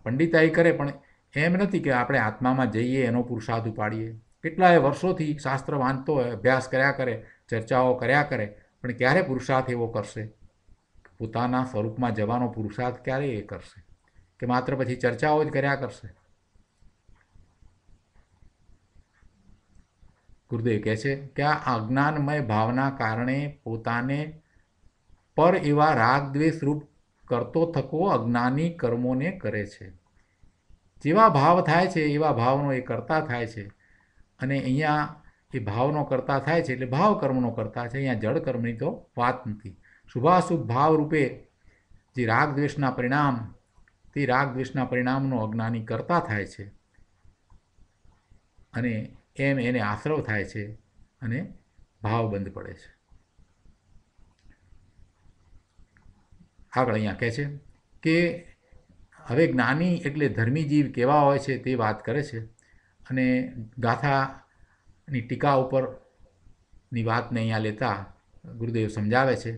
પંડિતાઈ કરે પણ એમ નથી કે આપણે આત્મામાં જઈએ એનો પુરુષાર્થ ઉપાડીએ. કેટલાય વર્ષોથી શાસ્ત્ર વાંચતો હોય, અભ્યાસ કર્યા કરે, ચર્ચાઓ કર્યા કરે, પણ ક્યારે પુરુષાર્થ એવો કરશે? પોતાના સ્વરૂપમાં જવાનો પુરુષાર્થ ક્યારે એ કરશે? કે માત્ર પછી ચર્ચાઓ જ કર્યા કરશે? ગુરુદેવ કહે છે કે આ અજ્ઞાનમય ભાવના કારણે પોતાને પર એવા રાગ દ્વેષ રૂપ કરતો થકો અજ્ઞાની કર્મોને કરે છે. જેવા ભાવ થાય છે એવા ભાવનો એ કરતા થાય છે. અને અહીંયા એ ભાવનો કરતા થાય છે એટલે ભાવ કર્મનો કરતા છે. અહીંયા જળ કર્મની તો વાત નથી. શુભાશુભ ભાવ રૂપે જે રાગ દ્વેષના પરિણામ, તે રાગ દ્વેષના પરિણામનો અજ્ઞાની કરતા થાય છે અને એમ એને આશ્રવ થાય છે અને ભાવ બંધ પડે છે. આગળ અહીંયા કહે છે કે હવે જ્ઞાની એટલે ધર્મી જીવ કેવા હોય છે તે વાત કરે છે અને ગાથાની ટીકા ઉપરની વાતને અહીંયા લેતા ગુરુદેવ સમજાવે છે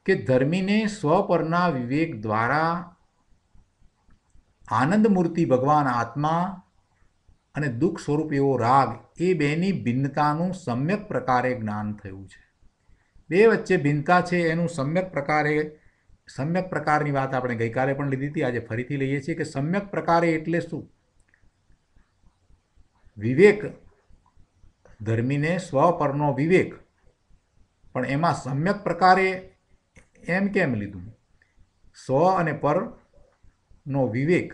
કે ધર્મીને સ્વ પરના વિવેક દ્વારા આનંદ મૂર્તિ ભગવાન આત્મા અને દુઃખ સ્વરૂપ એવો રાગ એ બેની ભિન્નતાનું સમ્યક પ્રકારે જ્ઞાન થયું છે. બે વચ્ચે ભિન્નતા છે એનું સમ્યક પ્રકારની વાત આપણે ગઈકાલે પણ લીધી હતી, આજે ફરીથી લઈએ છીએ કે સમ્યક પ્રકારે એટલે શું? વિવેક, ધર્મીને સ્વ પરનો વિવેક, પણ એમાં સમ્યક પ્રકારે એમ કેમ લીધું? સ્વ અને પરનો વિવેક,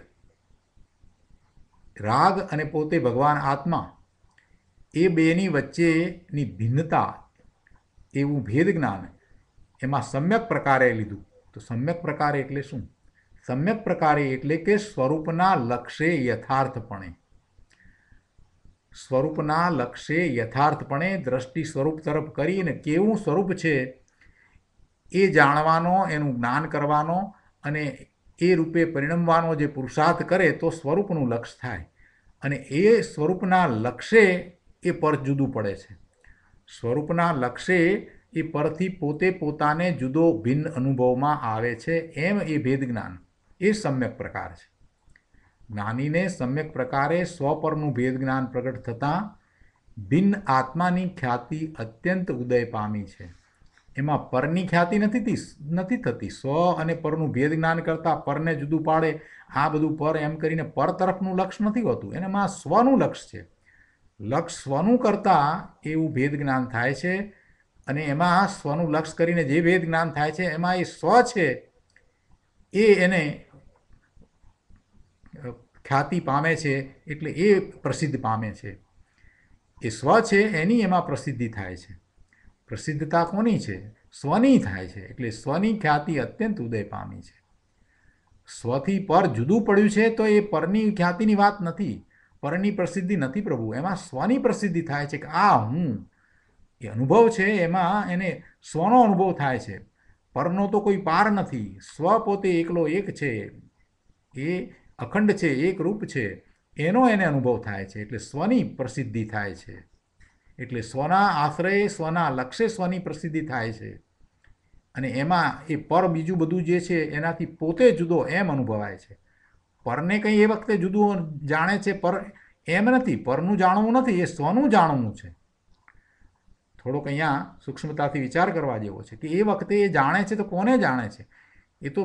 રાગ અને પોતે ભગવાન આત્મા, એ બેની વચ્ચેની ભિન્નતા, એવું ભેદ જ્ઞાન એમાં સમ્યક પ્રકારે લીધું. તો સમ્યક પ્રકારે એટલે શું? સમ્યક પ્રકારે એટલે કે સ્વરૂપના લક્ષ્ય યથાર્થપણે, સ્વરૂપના લક્ષ્ય યથાર્થપણે દ્રષ્ટિ સ્વરૂપ તરફ કરીને કેવું સ્વરૂપ છે એ જાણવાનો, એનું જ્ઞાન કરવાનો અને એ રૂપે પરિણમવાનો જે પુરુષાર્થ કરે તો સ્વરૂપનું લક્ષ્ય થાય. અને એ સ્વરૂપના લક્ષ્ય એ પર જુદું પડે છે. સ્વરૂપના લક્ષ્ય એ પરથી પોતે પોતાને જુદો ભિન્ન અનુભવમાં આવે છે. એમ એ ભેદ જ્ઞાન એ સમ્યક પ્રકાર છે. જ્ઞાનીને સમ્યક પ્રકારે સ્વપરનું ભેદ જ્ઞાન પ્રગટ થતાં ભિન્ન આત્માની ખ્યાતિ અત્યંત ઉદય પામી છે. એમાં પરની ખ્યાતિ નથી થતી. સ્વ અને પરનું ભેદ જ્ઞાન કરતાં પરને જુદું પાડે, આ બધું પર એમ કરીને પર તરફનું લક્ષ્ય નથી હોતું. એનામાં સ્વનું લક્ષ્ય છે. લક્ષ્ય સ્વનું કરતાં એવું ભેદ જ્ઞાન થાય છે. અને એમાં સ્વનું લક્ષ્ય કરીને જે ભેદ જ્ઞાન થાય છે એમાં એ સ્વ છે એ એને ખ્યાતિ પામે છે, એટલે એ પ્રસિદ્ધ પામે છે. એ સ્વ છે એની એમાં પ્રસિદ્ધિ થાય છે. પ્રસિદ્ધતા કોની છે? સ્વની થાય છે. એટલે સ્વની ખ્યાતિ અત્યંત ઉદય પામી છે. સ્વથી પર જુદું પડ્યું છે તો એ પરની ખ્યાતિની વાત નથી, પરની પ્રસિદ્ધિ નથી પ્રભુ. એમાં સ્વની પ્રસિદ્ધિ થાય છે કે આ હું એ અનુભવ છે, એમાં એને સ્વનો અનુભવ થાય છે. પરનો તો કોઈ પાર નથી. સ્વ પોતે એકલો એક છે, એ અખંડ છે, એક રૂપ છે, એનો એને અનુભવ થાય છે. એટલે સ્વની પ્રસિદ્ધિ થાય છે. એટલે સ્વના આશ્રય, સ્વના લક્ષ્ય સ્વની પ્રસિદ્ધિ થાય છે. અને એમાં એ પર બીજું બધું જે છે એનાથી પોતે જુદો એમ અનુભવાય છે. પરને કંઈ એ વખતે જુદું જાણે છે, પર એમ નથી. પરનું જાણવું નથી, એ સ્વનું જાણવું છે. થોડોક અહીંયા સૂક્ષ્મતાથી વિચાર કરવા જેવો છે કે એ વખતે એ જાણે છે તો કોને જાણે છે? એ તો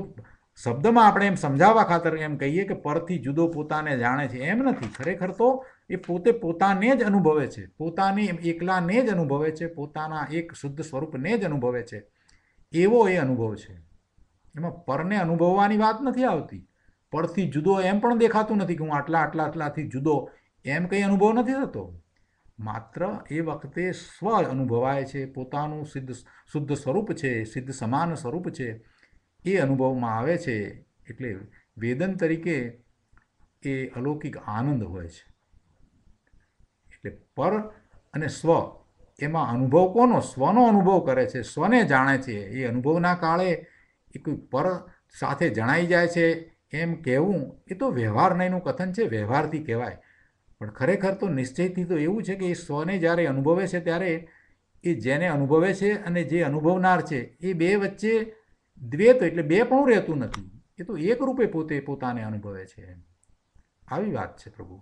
શબ્દમાં આપણે એમ સમજાવવા ખાતર એમ કહીએ કે પરથી જુદો પોતાને જાણે છે, એમ નથી. ખરેખર તો એ પોતે પોતાને જ અનુભવે છે, પોતાને એકલાને જ અનુભવે છે, પોતાના એક શુદ્ધ સ્વરૂપને જ અનુભવે છે. એવો એ અનુભવ છે. એમાં પરને અનુભવવાની વાત નથી આવતી. પરથી જુદો એમ પણ દેખાતું નથી કે હું આટલાથી જુદો, એમ કંઈ અનુભવ નથી થતો. માત્ર એ વખતે સ્વ અનુભવાય છે, પોતાનું શુદ્ધ સ્વરૂપ છે, સિદ્ધ સમાન સ્વરૂપ છે, એ અનુભવમાં આવે છે. એટલે વેદન તરીકે એ અલૌકિક આનંદ હોય છે. એટલે પર અને સ્વ એમાં અનુભવ કોનો? સ્વનો અનુભવ કરે છે, સ્વને જાણે છે. એ અનુભવના કાળે એ કોઈ પર સાથે જણાઈ જાય છે એમ કહેવું એ તો વ્યવહાર નહીંનું કથન છે, વ્યવહારથી કહેવાય. પણ ખરેખર તો નિશ્ચયથી તો એવું છે કે એ સ્વને જ્યારે અનુભવે છે ત્યારે એ જેને અનુભવે છે અને જે અનુભવનાર છે એ બે વચ્ચે દ્વૈત એટલે બે પણ રહેતું નથી. એ તો એક રૂપે પોતે પોતાને અનુભવે છે. આવી વાત છે પ્રભુ.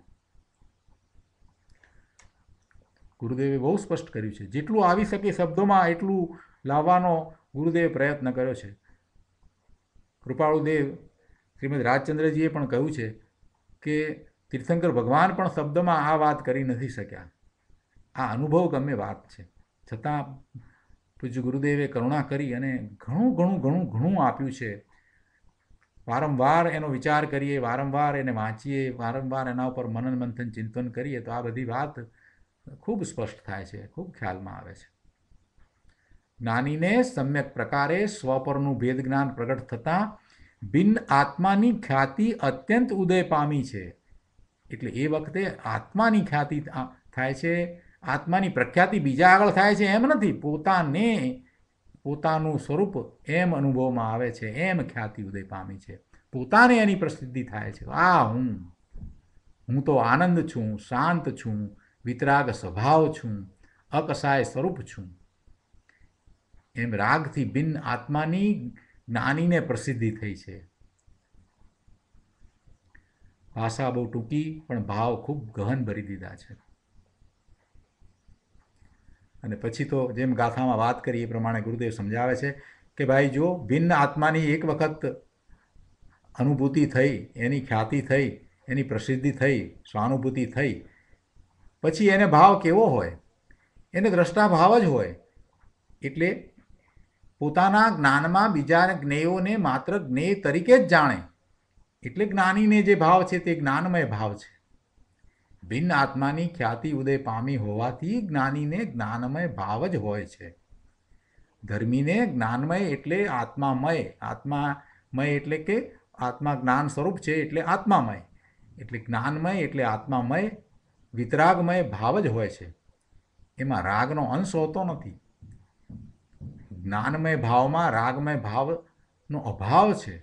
ગુરુદેવે બહુ સ્પષ્ટ કર્યું છે. જેટલું આવી શકે શબ્દોમાં એટલું લાવવાનો ગુરુદેવે પ્રયત્ન કર્યો છે. કૃપાળુદેવ શ્રીમદ રાજચંદ્રજીએ પણ કહ્યું છે કે તીર્થંકર ભગવાન પણ શબ્દમાં આ વાત કરી નથી શક્યા. આ અનુભવ ગમે વાત છે. છતાં પૂજ્ય ગુરુદેવે કરુણા કરી અને ઘણું આપ્યું છે. વારંવાર એનો વિચાર કરીએ, વારંવાર એને વાંચીએ, વારંવાર એના ઉપર મનન મંથન ચિંતન કરીએ તો આ બધી વાત ખૂબ સ્પષ્ટ થાય છે, ખૂબ ખ્યાલમાં આવે છે. જ્ઞાનીને સમ્યક પ્રકારે સ્વપરનું ભેદ જ્ઞાન પ્રગટ થતાં ભિન્ન આત્માની ખ્યાતિ અત્યંત ઉદય પામી છે. એટલે એ વખતે આત્માની ખ્યાતિ થાય છે, આત્માની પ્રખ્યાતિ બીજા આગળ થાય છે એમ નથી. પોતાને પોતાનું સ્વરૂપ એમ અનુભવમાં આવે છે, એમ ખ્યાતિ ઉદય પામી છે. પોતાને એની પ્રસિદ્ધિ થાય છે. આ હું તો આનંદ છું, શાંત છું, વિતરાગ સ્વભાવ છું, અકસાય સ્વરૂપ છું. એમ રાગથી ભિન્ન આત્માની જ્ઞાનીને પ્રસિદ્ધિ થઈ છે. ભાષા બહુ ટૂંકી પણ ભાવ ખૂબ ગહન ભરી દીધા છે. અને પછી તો જેમ ગાથામાં વાત કરી એ પ્રમાણે ગુરુદેવ સમજાવે છે કે ભાઈ જો ભિન્ન આત્માની એક વખત અનુભૂતિ થઈ, એની ખ્યાતિ થઈ, એની પ્રસિદ્ધિ થઈ, સ્વાનુભૂતિ થઈ, પછી એને ભાવ કેવો હોય? એને દ્રષ્ટા ભાવ જ હોય. એટલે પોતાના જ્ઞાનમાં બીજા જ્ઞેયોને માત્ર જ્ઞેય તરીકે જ જાણે. એટલે જ્ઞાનીને જે ભાવ છે તે જ્ઞાનમય ભાવ છે. ભિન્ન આત્માની ખ્યાતિ ઉદય પામી હોવાથી જ્ઞાનીને જ્ઞાનમય ભાવ જ હોય છે. ધર્મીને જ્ઞાનમય એટલે આત્મામય, આત્મામય એટલે કે આત્મા જ્ઞાન સ્વરૂપ છે એટલે આત્મામય, એટલે જ્ઞાનમય એટલે આત્મામય વિતરાગમય ભાવ જ હોય છે, એમાં રાગનો અંશ હોતો નથી. જ્ઞાનમય ભાવમાં રાગમય ભાવનો અભાવ છે.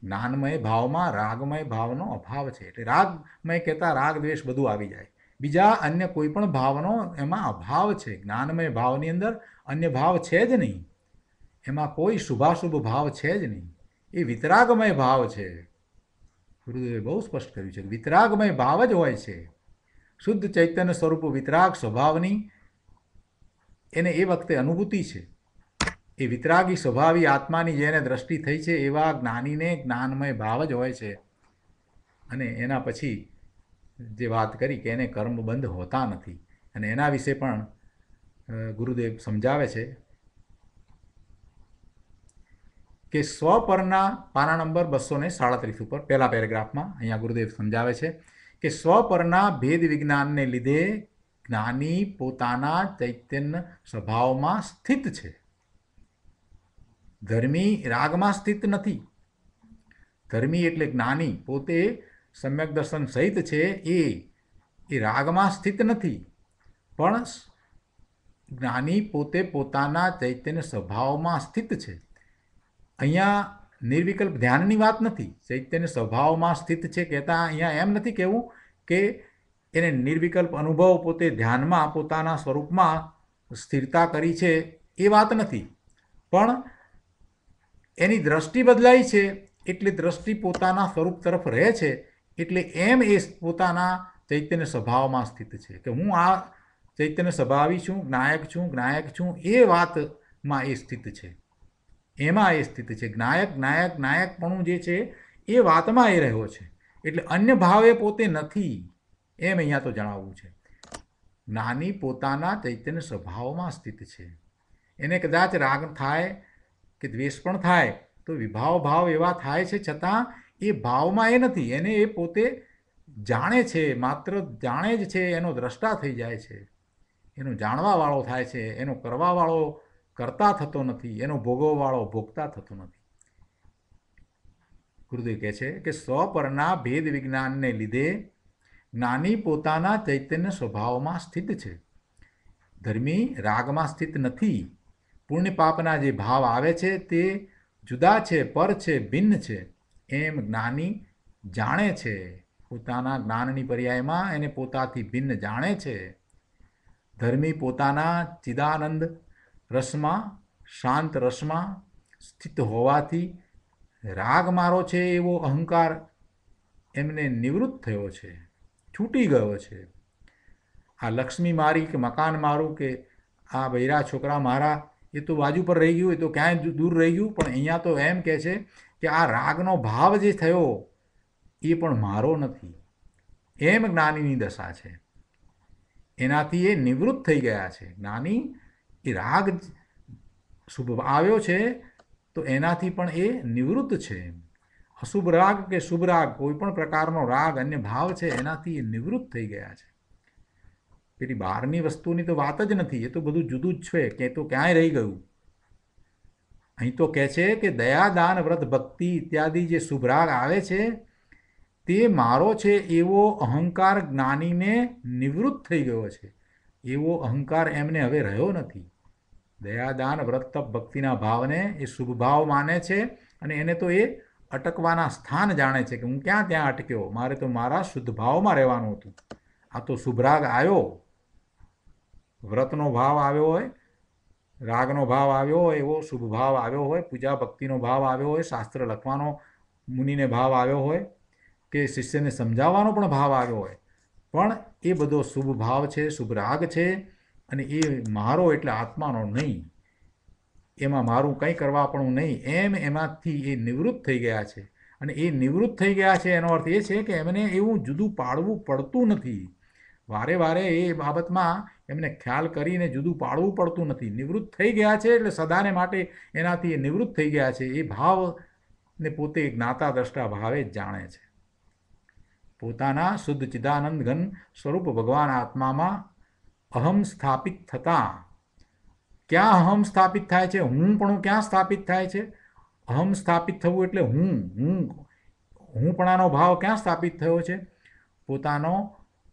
જ્ઞાનમય ભાવમાં રાગમય ભાવનો અભાવ છે. એટલે રાગમય કહેતા રાગ દ્વેષ બધું આવી જાય. બીજા અન્ય કોઈ પણ ભાવનો એમાં અભાવ છે. જ્ઞાનમય ભાવની અંદર અન્ય ભાવ છે જ નહીં. એમાં કોઈ શુભાશુભ ભાવ છે જ નહીં. એ વિતરાગમય ભાવ છે. ગુરુદેવે બહુ સ્પષ્ટ કર્યું છે. વિતરાગમય ભાવ જ હોય છે. શુદ્ધ ચૈતન્ય સ્વરૂપ વિતરાગ સ્વભાવની એને એ વખતે અનુભૂતિ છે. એ વિતરાગી સ્વભાવી આત્માની જેને દ્રષ્ટિ થઈ છે એવા જ્ઞાનીને જ્ઞાનમય ભાવ જ હોય છે. અને એના પછી જે વાત કરી કે એને કર્મબંધ હોતા નથી, અને એના વિશે પણ ગુરુદેવ સમજાવે છે કે સ્વપરના પાના નંબર 237 ઉપર પહેલા પેરેગ્રાફમાં અહીંયા ગુરુદેવ સમજાવે છે કે સ્વપરના ભેદ વિજ્ઞાનને લીધે જ્ઞાની પોતાના ચૈતન્ય સ્વભાવમાં સ્થિત છે. ધર્મી રાગમાં સ્થિત નથી. ધર્મી એટલે જ્ઞાની પોતે સમ્યક દર્શન સહિત છે, એ રાગમાં સ્થિત નથી. પણ જ્ઞાની પોતે પોતાના ચૈતન્ય સ્વભાવમાં સ્થિત છે. અહીંયા નિર્વિકલ્પ ધ્યાનની વાત નથી. ચૈતન્ય સ્વભાવમાં સ્થિત છે કહેતા અહીંયા એમ નથી કહેવું કે એને નિર્વિકલ્પ અનુભવ પોતે ધ્યાનમાં પોતાના સ્વરૂપમાં સ્થિરતા કરી છે, એ વાત નથી. પણ એની દ્રષ્ટિ બદલાઈ છે, એટલે દ્રષ્ટિ પોતાના સ્વરૂપ તરફ રહે છે, એટલે એમ એ પોતાના ચૈતન્ય સ્વભાવમાં સ્થિત છે કે હું આ ચૈતન્ય સ્વભાવી છું, જ્ઞાયક છું, એ વાતમાં એ સ્થિત છે. એમાં એ સ્થિત છે. જ્ઞાયકપણું જે છે એ વાતમાં એ રહ્યો છે. એટલે અન્ય ભાવે પોતે નથી, એમ અહીંયા તો જણાવવું છે. જ્ઞાની પોતાના ચૈતન્ય સ્વભાવમાં સ્થિત છે. એને કદાચ રાગ થાય કે દ્વેષ પણ થાય તો વિભાવ ભાવ એવા થાય છે, છતાં એ ભાવમાં એ નથી. એને એ પોતે જાણે છે, માત્ર જાણે જ છે, એનો દ્રષ્ટા થઈ જાય છે, એનો જાણવાવાળો થાય છે, એનો કરવાવાળો કરતા થતો નથી, એનો ભોગવવાળો ભોગતા થતો નથી. ગુરુદેવ કહે છે કે સ્વપરના ભેદ વિજ્ઞાનને લીધે જ્ઞાની પોતાના ચૈતન્ય સ્વભાવમાં સ્થિત છે. ધર્મી રાગમાં સ્થિત નથી. પુણ્ય પાપના જે ભાવ આવે છે તે જુદા છે, પર છે, ભિન્ન છે, એમ જ્ઞાની જાણે છે. પોતાના જ્ઞાનની પર્યાયમાં એને પોતાથી ભિન્ન જાણે છે. ધર્મી પોતાના ચિદાનંદ રસમાં, શાંત રસમાં સ્થિત હોવાથી રાગ મારો છે એવો અહંકાર એમને નિવૃત્ત થયો છે, છૂટી ગયો છે. આ લક્ષ્મી મારી કે મકાન મારું કે આ બૈરા છોકરા મારા એ તો બાજુ પર રહી ગયું, એ તો ક્યાંય દૂર રહી ગયું. પણ અહીંયા તો એમ કહે છે કે આ રાગનો ભાવ જે થયો એ પણ મારો નથી, એમ જ્ઞાનીની દશા છે. એનાથી એ નિવૃત્ત થઈ ગયા છે. જ્ઞાની એ રાગ શુભ આવ્યો છે તો એનાથી પણ એ નિવૃત્ત છે. અશુભ રાગ કે શુભ રાગ, કોઈ પણ પ્રકારનો રાગ અન્ય ભાવ છે એનાથી એ નિવૃત્ત થઈ ગયા છે. પેલી બહારની વસ્તુની તો વાત જ નથી, એ તો બધું જુદું જ છે કે તો ક્યાંય રહી ગયું. અહીં તો કહે છે કે દયા, દાન, વ્રત, ભક્તિ ઇત્યાદિ જે શુભ રાગ આવે છે તે મારો છે એવો અહંકાર જ્ઞાનીને નિવૃત્ત થઈ ગયો છે. એવો અહંકાર એમને હવે રહ્યો નથી. દયા, દાન, વ્રત, તપ, ભક્તિના ભાવને એ શુભ ભાવ માને છે, અને એને તો એ અટકવાના સ્થાન જાણે છે કે હું ક્યાં ત્યાં અટક્યો, મારે તો મારા શુદ્ધ ભાવમાં રહેવાનું હતું. આ તો શુભ રાગ આવ્યો, વ્રતનો ભાવ આવ્યો હોય, રાગનો ભાવ આવ્યો હોય, એવો શુભ ભાવ આવ્યો હોય, પૂજા ભક્તિનો ભાવ આવ્યો હોય, શાસ્ત્ર લખવાનો મુનિને ભાવ આવ્યો હોય, કે શિષ્યને સમજાવવાનો પણ ભાવ આવ્યો હોય, પણ એ બધો શુભ ભાવ છે, શુભ રાગ છે, અને એ મારો એટલે આત્માનો નહીં, એમાં મારું કંઈ કરવા પણ નહીં, એમ એમાંથી એ નિવૃત્ત થઈ ગયા છે. અને એ નિવૃત્ત થઈ ગયા છે એનો અર્થ એ છે કે એમને એવું જુદું પાડવું પડતું નથી. વારે વારે એ બાબતમાં એમને ખ્યાલ કરીને જુદું પાડવું પડતું નથી. નિવૃત્ત થઈ ગયા છે એટલે સદાને માટે એનાથી એ નિવૃત્ત થઈ ગયા છે. એ ભાવને પોતે જ્ઞાતા દ્રષ્ટા ભાવે જ જાણે છે. પોતાના શુદ્ધ ચિદાનંદ ઘન સ્વરૂપ ભગવાન આત્મામાં અહમ સ્થાપિત થતાં, ક્યાં અહમ સ્થાપિત થાય છે? હું પણ ક્યાં સ્થાપિત થાય છે? અહમ સ્થાપિત થવું એટલે હું પણાનો ભાવ ક્યાં સ્થાપિત થયો છે? પોતાનો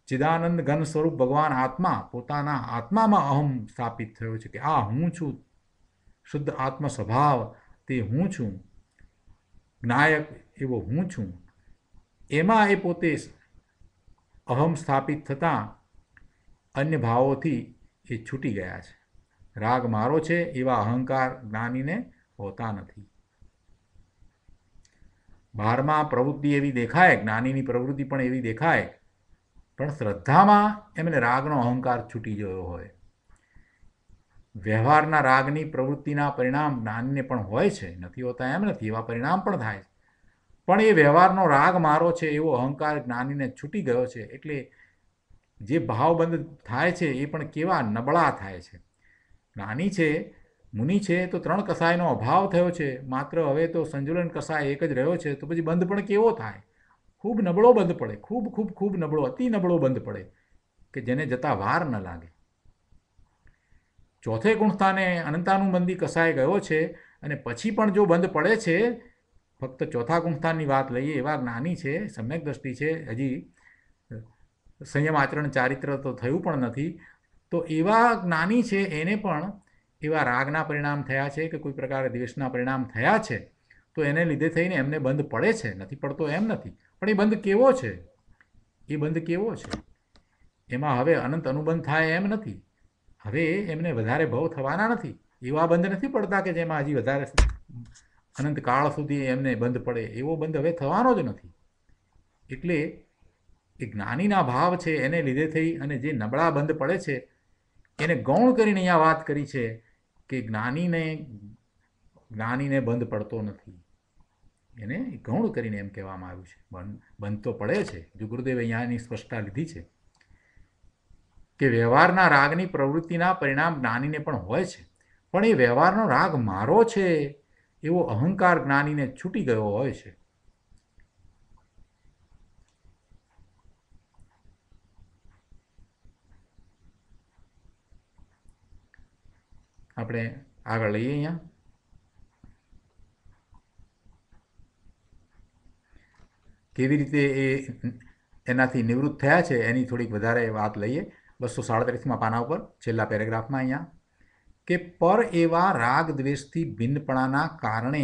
ચિદાનંદ ઘન સ્વરૂપ ભગવાન આત્મા પોતાના આત્મામાં અહમ સ્થાપિત થયો છે કે આ હું છું, શુદ્ધ આત્મ સ્વભાવ તે હું છું, જ્ઞાયક એવો હું છું. એમાં એ પોતે અહમ સ્થાપિત થતાં અન્ય ભાવોથી એ છૂટી ગયા છે. રાગ મારો છે એવા અહંકાર જ્ઞાનીને હોતા નથી. બહારમાં પ્રવૃત્તિ એવી દેખાય, જ્ઞાનીની પ્રવૃત્તિ પણ એવી દેખાય, પણ શ્રદ્ધામાં એમને રાગનો અહંકાર છૂટી ગયો હોય. વ્યવહારના રાગની પ્રવૃત્તિના પરિણામ જ્ઞાનીને પણ હોય છે, નથી હોતા એમ નથી, એવા પરિણામ પણ થાય છે. પણ એ વ્યવહારનો રાગ મારો છે એવો અહંકાર જ્ઞાનીને છૂટી ગયો છે. એટલે જે ભાવબંધ થાય છે એ પણ કેવા નબળા થાય છે. જ્ઞાની છે, મુનિ છે, તો 3 કસાયનો અભાવ થયો છે, માત્ર હવે તો સંજુલન કસાય એક જ રહ્યો છે. તો પછી બંધ પણ કેવો થાય? ખૂબ નબળો બંધ પડે, ખૂબ ખૂબ ખૂબ નબળો, અતિ નબળો બંધ પડે કે જેને જતા વાર ન લાગે. ચોથે ગુણસ્થાને અનંતાનુબંધી કસાય ગયો છે અને પછી પણ જો બંધ પડે છે, ફક્ત ચોથા ગુણસ્થાનની વાત લઈએ, એવા જ્ઞાની છે, સમ્યક દ્રષ્ટિ છે, હજી સંયમ આચરણ ચારિત્ર તો થયું પણ નથી, તો એવા જ્ઞાની છે એને પણ એવા રાગના પરિણામ થયા છે કે કોઈ પ્રકારે દ્વેષના પરિણામ થયા છે, તો એને લીધે થઈને એમને બંધ પડે છે, નથી પડતો એમ નથી. પણ એ બંધ કેવો છે? એ બંધ કેવો છે? એમાં હવે અનંત અનુબંધ થાય એમ નથી. હવે એમને વધારે ભવ થવાના નથી. એવા બંધ નથી પડતા કે જેમાં હજી વધારે અનંત કાળ સુધી એમને બંધ પડે. એવો બંધ હવે થવાનો જ નથી. એટલે એ જ્ઞાનીના ભાવ છે એને લીધે થઈ અને જે નબળા બંધ પડે છે એને ગૌણ કરીને અહીંયા વાત કરી છે કે જ્ઞાનીને બંધ પડતો નથી. એને ગૌણ કરીને એમ કહેવામાં આવ્યું છે. બંધ તો પડે છે. જો ગુરુદેવે અહીંયાની સ્પષ્ટતા લીધી છે કે વ્યવહારના રાગની પ્રવૃત્તિના પરિણામ જ્ઞાનીને પણ હોય છે, પણ એ વ્યવહારનો રાગ મારો છે એવો અહંકાર જ્ઞાનીને છૂટી ગયો હોય છે. આપણે આગળ લઈએ. અહીંયા કેવી રીતે એનાથી નિવૃત્ત થયા છે એની થોડીક વધારે વાત લઈએ. 237માં પાના ઉપર છેલ્લા પેરેગ્રાફમાં અહીંયા કે પર એવા રાગ દ્વેષથી ભિન્નપણાના કારણે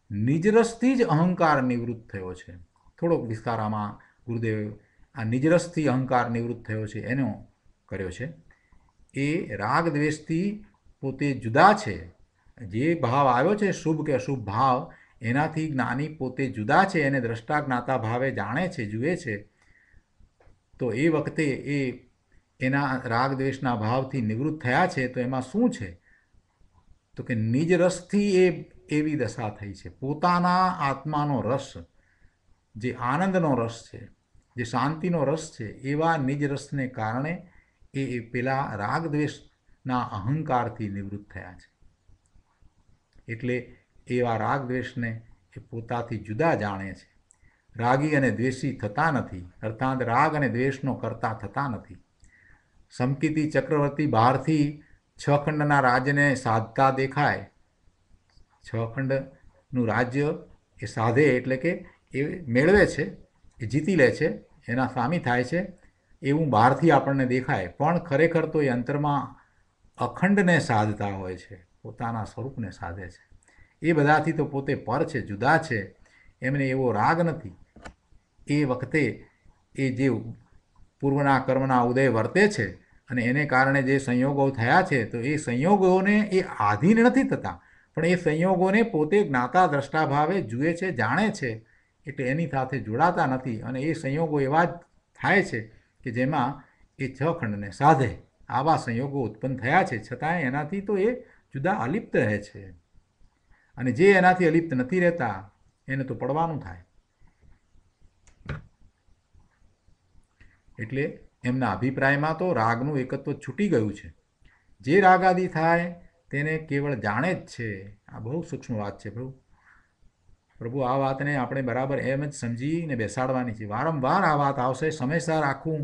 નિજરસથી જ અહંકાર નિવૃત્ત થયો છે. થોડોક વિસ્તાર આમાં ગુરુદેવ આ નિજરસથી અહંકાર નિવૃત્ત થયો છે એનો કર્યો છે. એ રાગ દ્વેષથી પોતે જુદા છે. જે ભાવ આવ્યો છે શુભ કે અશુભ ભાવ, એનાથી જ્ઞાની પોતે જુદા છે, એને દ્રષ્ટા જ્ઞાતા ભાવે જાણે છે, જુએ છે. તો એ વખતે એ એના રાગ દ્વેષના ભાવથી નિવૃત્ત થયા છે. તો એમાં શું છે? તો કે નિજ રસથી એ એવી દશા થઈ છે. પોતાના આત્માનો રસ, જે આનંદનો રસ છે, જે શાંતિનો રસ છે, એવા નિજ રસને કારણે એ પેલા રાગ દ્વેષના અહંકારથી નિવૃત્ત થયા છે. એટલે એવા રાગ દ્વેષને એ પોતાથી જુદા જાણે છે. રાગી અને દ્વેષી થતા નથી, અર્થાત રાગ અને દ્વેષનો કરતા થતા નથી. સમકીતિ ચક્રવર્તી બહારથી 6 ખંડના રાજ્યને સાધતા દેખાય. 6 ખંડનું રાજ્ય એ સાધે એટલે કે એ મેળવે છે, એ જીતી લે છે, એના સ્વામી થાય છે, એવું બહારથી આપણને દેખાય. પણ ખરેખર તો એ અંતરમાં અખંડને સાધતા હોય છે, પોતાના સ્વરૂપને સાધે છે. એ બધાથી તો પોતે પર છે, જુદા છે, એમને એવો રાગ નથી. એ વખતે એ જે પૂર્વના કર્મના ઉદય વર્તે છે અને એને કારણે જે સંયોગો થયા છે, તો એ સંયોગોને એ આધીન નથી થતા, પણ એ સંયોગોને પોતે જ્ઞાતા દ્રષ્ટા ભાવે જુએ છે, જાણે છે. એટલે એની સાથે જોડાતા નથી અને એ સંયોગો એવા જ થાય છે કે જેમાં એ 6 ખંડને સાધે. આવા સંયોગો ઉત્પન્ન થયા છે, છતાંય એનાથી તો એ જુદા અલિપ્ત રહે છે. અને જે એનાથી અલિપ્ત નથી રહેતા એને તો પડવાનું થાય. એટલે એમના અભિપ્રાયમાં તો રાગનું એકત્વ છૂટી ગયું છે. જે રાગાદી થાય તેને કેવળ જાણે જ છે. આ બહુ સૂક્ષ્મ વાત છે. પ્રભુ આ વાતને આપણે બરાબર એમ જ સમજીને બેસાડવાની છે. વારંવાર આ વાત આવશે. સમયસર આખું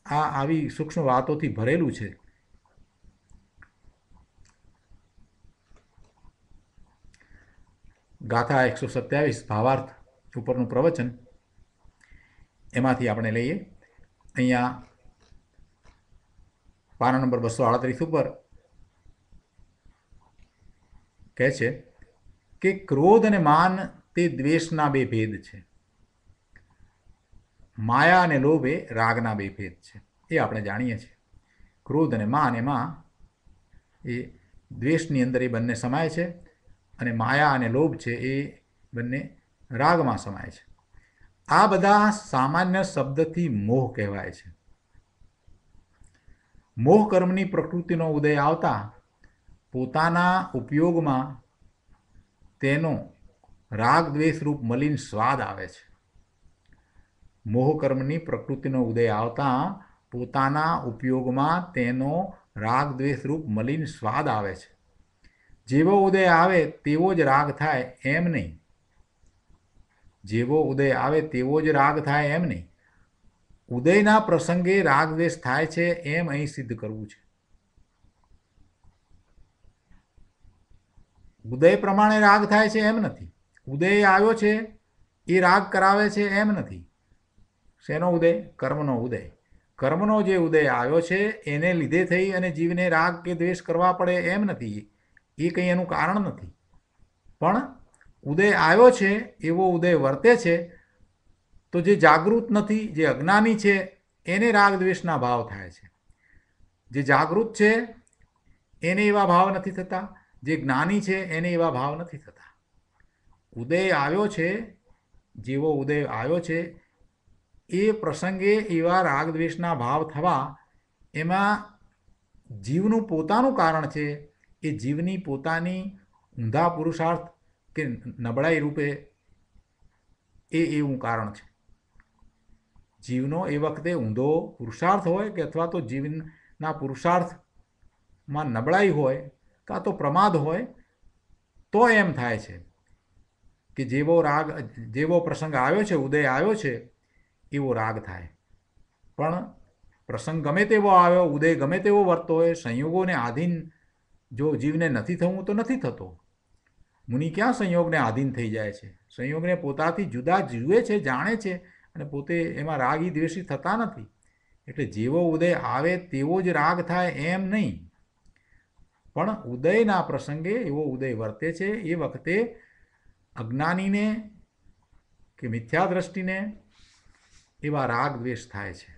આ આવી સૂક્ષ્મ વાતોથી ભરેલું છે. ગાથા 127 ભાવાર્થ ઉપરનું પ્રવચન, એમાંથી આપણે લઈએ. અહીંયા પાના નંબર 238 ઉપર કહે છે કે ક્રોધ અને માન તે દ્વેષના બે ભેદ છે, માયા અને લોભ એ રાગના બે ભેદ છે. એ આપણે જાણીએ છીએ. ક્રોધ અને માન એમાં એ દ્વેષની અંદર એ બંને સમાય છે, અને માયા અને લોભ છે એ બંને રાગમાં સમાય છે. આ બધા સામાન્ય શબ્દથી મોહ કહેવાય છે. મોહ કર્મની પ્રકૃતિનો ઉદય આવતા પોતાના ઉપયોગમાં તેનો રાગ દ્વેષ રૂપ મલિન સ્વાદ આવે છે. મોહ કર્મની પ્રકૃતિનો ઉદય આવતા પોતાના ઉપયોગમાં તેનો રાગ દ્વેષ રૂપ મલિન સ્વાદ આવે છે. જેવો ઉદય આવે તેવો જ રાગ થાય એમ નહીં. જેવો ઉદય આવે તેવો જ રાગ થાય એમ નહીં. ઉદયના પ્રસંગે રાગ દ્વેષ થાય છે એમ અહીં સિદ્ધ કરવું છે. ઉદય પ્રમાણે રાગ થાય છે એમ નથી. ઉદય આવ્યો છે એ રાગ કરાવે છે એમ નથી. શેનો ઉદય? કર્મનો ઉદય. કર્મનો જે ઉદય આવ્યો છે એને લીધે થઈ અને જીવને રાગ કે દ્વેષ કરવા પડે એમ નથી. એ કંઈ એનું કારણ નથી. પણ ઉદય આવ્યો છે એવો ઉદય વર્તે છે તો જે જાગૃત નથી, જે અજ્ઞાની છે, એને રાગ દ્વેષના ભાવ થાય છે. જે જાગૃત છે એને એવા ભાવ નથી થતા, જે જ્ઞાની છે એને એવા ભાવ નથી થતા. ઉદય આવ્યો છે, જેવો ઉદય આવ્યો છે એ પ્રસંગે એવા રાગ દ્વેષના ભાવ થવા એમાં જીવનું પોતાનું કારણ છે. એ જીવની પોતાની ઊંધા પુરુષાર્થ કે નબળાઈ રૂપે એવું કારણ છે. જીવનો એ વખતે ઊંધો પુરુષાર્થ હોય કે અથવા તો જીવનના પુરુષાર્થમાં નબળાઈ હોય કાં તો પ્રમાદ હોય તો એમ થાય છે કે જેવો પ્રસંગ આવ્યો છે, ઉદય આવ્યો છે એવો રાગ થાય. પણ પ્રસંગ ગમે તેવો આવ્યો, ઉદય ગમે તેવો વર્તો હોય, સંયોગોને આધીન જો જીવને નથી થવું તો નથી થતો. મુનિ ક્યાં સંયોગને આધીન થઈ જાય છે? સંયોગને પોતાથી જુદા જુએ છે, જાણે છે, અને પોતે એમાં રાગી દ્વેષી થતા નથી. એટલે જેવો ઉદય આવે તેવો જ રાગ થાય એમ નહીં. પણ ઉદયના પ્રસંગે એવો ઉદય વર્તે છે એ વખતે અજ્ઞાનીને કે મિથ્યા દ્રષ્ટિને એવા રાગ દ્વેષ થાય છે.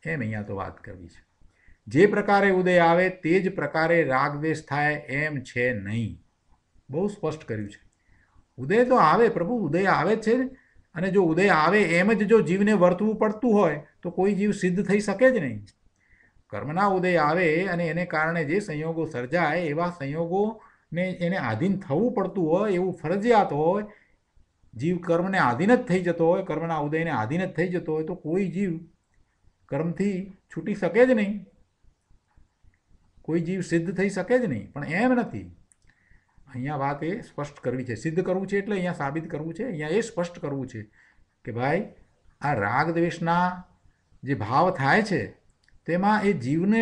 એમ અહીંયા તો વાત કરવી છે. જે પ્રકારે ઉદય આવે તે જ પ્રકારે રાગ દ્વેષ થાય એમ છે નહીં. બહુ સ્પષ્ટ કર્યું છે. ઉદય તો આવે, પ્રભુ ઉદય આવે છે, અને જો ઉદય આવે એમ જ જો જીવને વર્તવું પડતું હોય તો કોઈ જીવ સિદ્ધ થઈ શકે જ નહીં. કર્મના ઉદય આવે અને એને કારણે જે સંયોગો સર્જાય એવા સંયોગોને એને આધીન થવું પડતું હોય, એવું ફરજિયાત હોય, જીવ કર્મને આધીન જ થઈ જતો હોય, કર્મના ઉદયને આધીન જ થઈ જતો હોય તો કોઈ જીવ કર્મથી છૂટી શકે જ નહીં. કોઈ જીવ સિદ્ધ થઈ શકે જ નહીં. પણ એમ નથી. અહીંયા વાત એ સ્પષ્ટ કરવી છે. સિદ્ધ કરવું છે એટલે અહીંયા સાબિત કરવું છે. અહીંયા એ સ્પષ્ટ કરવું છે કે ભાઈ આ રાગ દ્વેષના જે ભાવ થાય છે તેમાં એ જીવને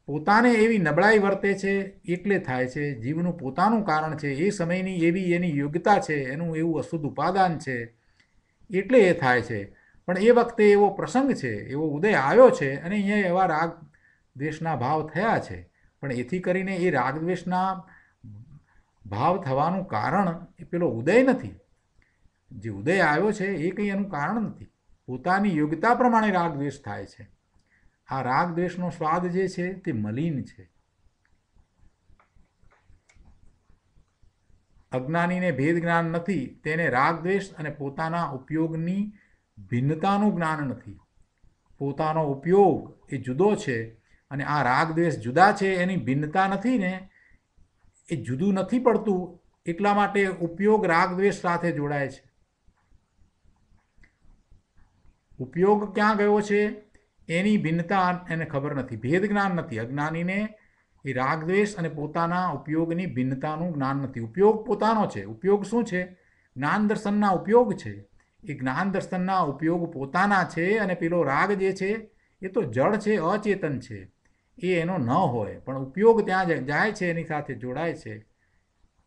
પોતાને એવી નબળાઈ વર્તે છે એટલે થાય છે. જીવનું પોતાનું કારણ છે, એ સમયની એવી એની યોગ્યતા છે, એનું એવું અશુદ્ધ ઉપાદાન છે એટલે એ થાય છે. પણ એ વખતે એવો પ્રસંગ છે, એવો ઉદય આવ્યો છે અને અહીંયા એવા રાગ દ્વેષના ભાવ થયા છે. પણ એથી કરીને એ રાગ દ્વેષના ભાવ થવાનું કારણ એ પેલો ઉદય નથી. જે ઉદય આવ્યો છે એ કંઈ એનું કારણ નથી. પોતાની યોગ્યતા પ્રમાણે રાગ દ્વેષ થાય છે. આ રાગ દ્વેષનો સ્વાદ જે છે તે મલિન છે. અજ્ઞાનીને ભેદ જ્ઞાન નથી, તેને રાગ દ્વેષ અને પોતાના ઉપયોગની ભિન્નતાનું જ્ઞાન નથી. પોતાનો ઉપયોગ એ જુદો છે અને આ રાગ દ્વેષ જુદા છે, એની ભિન્નતા નથી ને, એ જુદું નથી પડતું એટલા માટે ઉપયોગ રાગ દ્વેષ સાથે જોડાય છે. ઉપયોગ ક્યાં ગયો છે એની ભિન્નતા એને ખબર નથી, ભેદ જ્ઞાન નથી. અજ્ઞાનીને એ રાગ દ્વેષ અને પોતાના ઉપયોગની ભિન્નતાનું જ્ઞાન નથી. ઉપયોગ પોતાનો છે. ઉપયોગ શું છે? જ્ઞાન દર્શનના ઉપયોગ છે. એ જ્ઞાન દર્શનના ઉપયોગ પોતાના છે અને પેલો રાગ જે છે એ તો જડ છે, અચેતન છે, એ એનો ન હોય પણ ઉપયોગ ત્યાં જાય છે, એની સાથે જોડાય છે.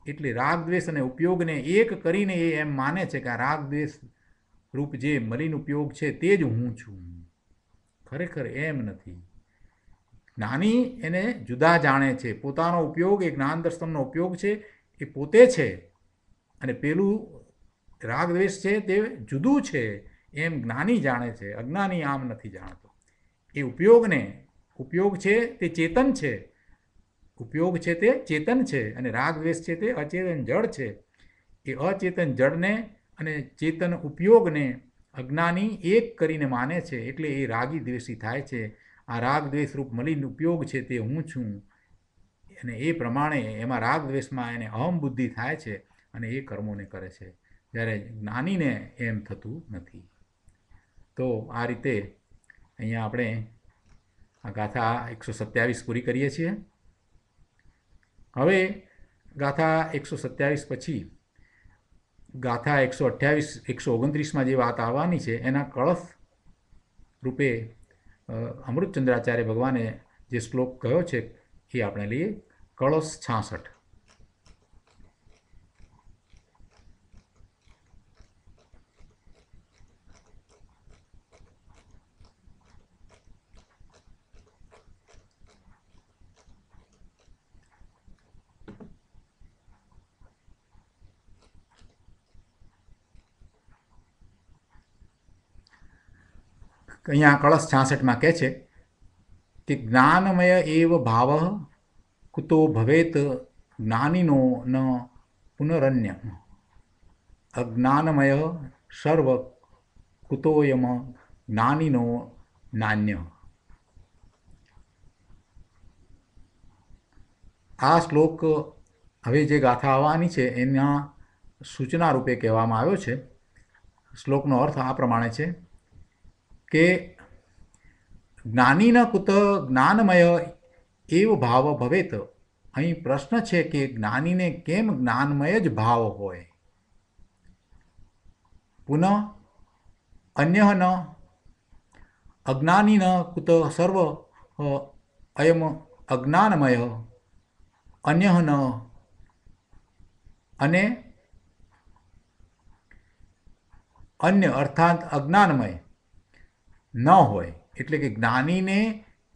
એટલે રાગ દ્વેષ અને ઉપયોગને એક કરીને એ એમ માને છે કે આ રાગ દ્વેષ રૂપ જે મલિન ઉપયોગ છે તે જ હું છું. ખરેખર એમ નથી. જ્ઞાની એને જુદા જાણે છે. પોતાનો ઉપયોગ, એ જ્ઞાન દર્શનનો ઉપયોગ છે એ પોતે છે, અને પેલું રાગ દ્વેષ છે તે જુદું છે એમ જ્ઞાની જાણે છે. અજ્ઞાની આમ નથી જાણતો. એ ઉપયોગ છે તે ચેતન છે. ઉપયોગ છે તે ચેતન છે, અને રાગ દ્વેષ છે તે અચેતન જડ છે. એ અચેતન જડને અને ચેતન ઉપયોગને અજ્ઞાની એક કરીને માને છે, એટલે એ રાગી દ્વેષી થાય છે. આ રાગ દ્વેષ રૂપ મલિન ઉપયોગ છે તે હું છું, અને એ પ્રમાણે એમાં રાગ દ્વેષમાં એને અહમ બુદ્ધિ થાય છે, અને એ કર્મોને કરે છે, જ્યારે જ્ઞાનીને એમ થતું નથી. તો આ રીતે અહીંયા આપણે આ ગાથા 127 પૂરી કરીએ છીએ. હવે ગાથા 127 પછી ગાથા 128, 129માં જે વાત આવવાની છે એના કળશ રૂપે અમૃતચંદ્રાચાર્ય ભગવાને જે શ્લોક કહ્યો છે એ આપણે લઈએ. કળશ 66. અહીંયા કળશ 66માં કહે છે કે જ્ઞાનમય એવ ભાવ કુતો ભવેત જ્ઞાનીનો ન પુનરન્ય અજ્ઞાનમય સર્વ કુતોયમ જ્ઞાનીનો નાન્ય. આ શ્લોક હવે જે ગાથા આવવાની છે એના સૂચના રૂપે કહેવામાં આવ્યો છે. શ્લોકનો અર્થ આ પ્રમાણે છે કે જ્ઞાનીના કુત જ્ઞાનમય એવ ભાવ ભવેત. અહીં પ્રશ્ન છે કે જ્ઞાનીને કેમ જ્ઞાનમય જ ભાવ હોય. પુનઃ અન્ય ન અજ્ઞાની ન કુત સર્વ અયમ અજ્ઞાનમય અન્ય ન અને અન્ય અર્થાત અજ્ઞાનમય ન હોય. એટલે કે જ્ઞાનીને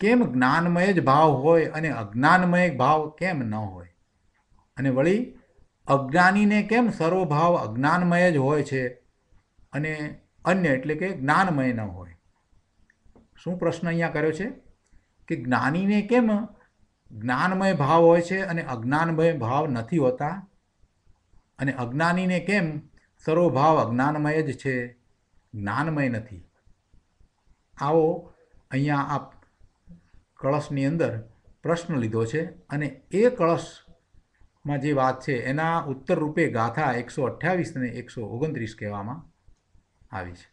કેમ જ્ઞાનમય જ ભાવ હોય અને અજ્ઞાનમય ભાવ કેમ ન હોય, અને વળી અજ્ઞાનીને કેમ સર્વભાવ અજ્ઞાનમય જ હોય છે અને અન્ય એટલે કે જ્ઞાનમય ન હોય. શું પ્રશ્ન અહીંયા કર્યો છે કે જ્ઞાનીને કેમ જ્ઞાનમય ભાવ હોય છે અને અજ્ઞાનમય ભાવ નથી હોતા, અને અજ્ઞાનીને કેમ સર્વભાવ અજ્ઞાનમય જ છે, જ્ઞાનમય નથી. આવો અહીંયા આ કળશની અંદર પ્રશ્ન લીધો છે, અને એ કળશમાં જે વાત છે એના ઉત્તર રૂપે ગાથા 128 અને 129 કહેવામાં આવી છે.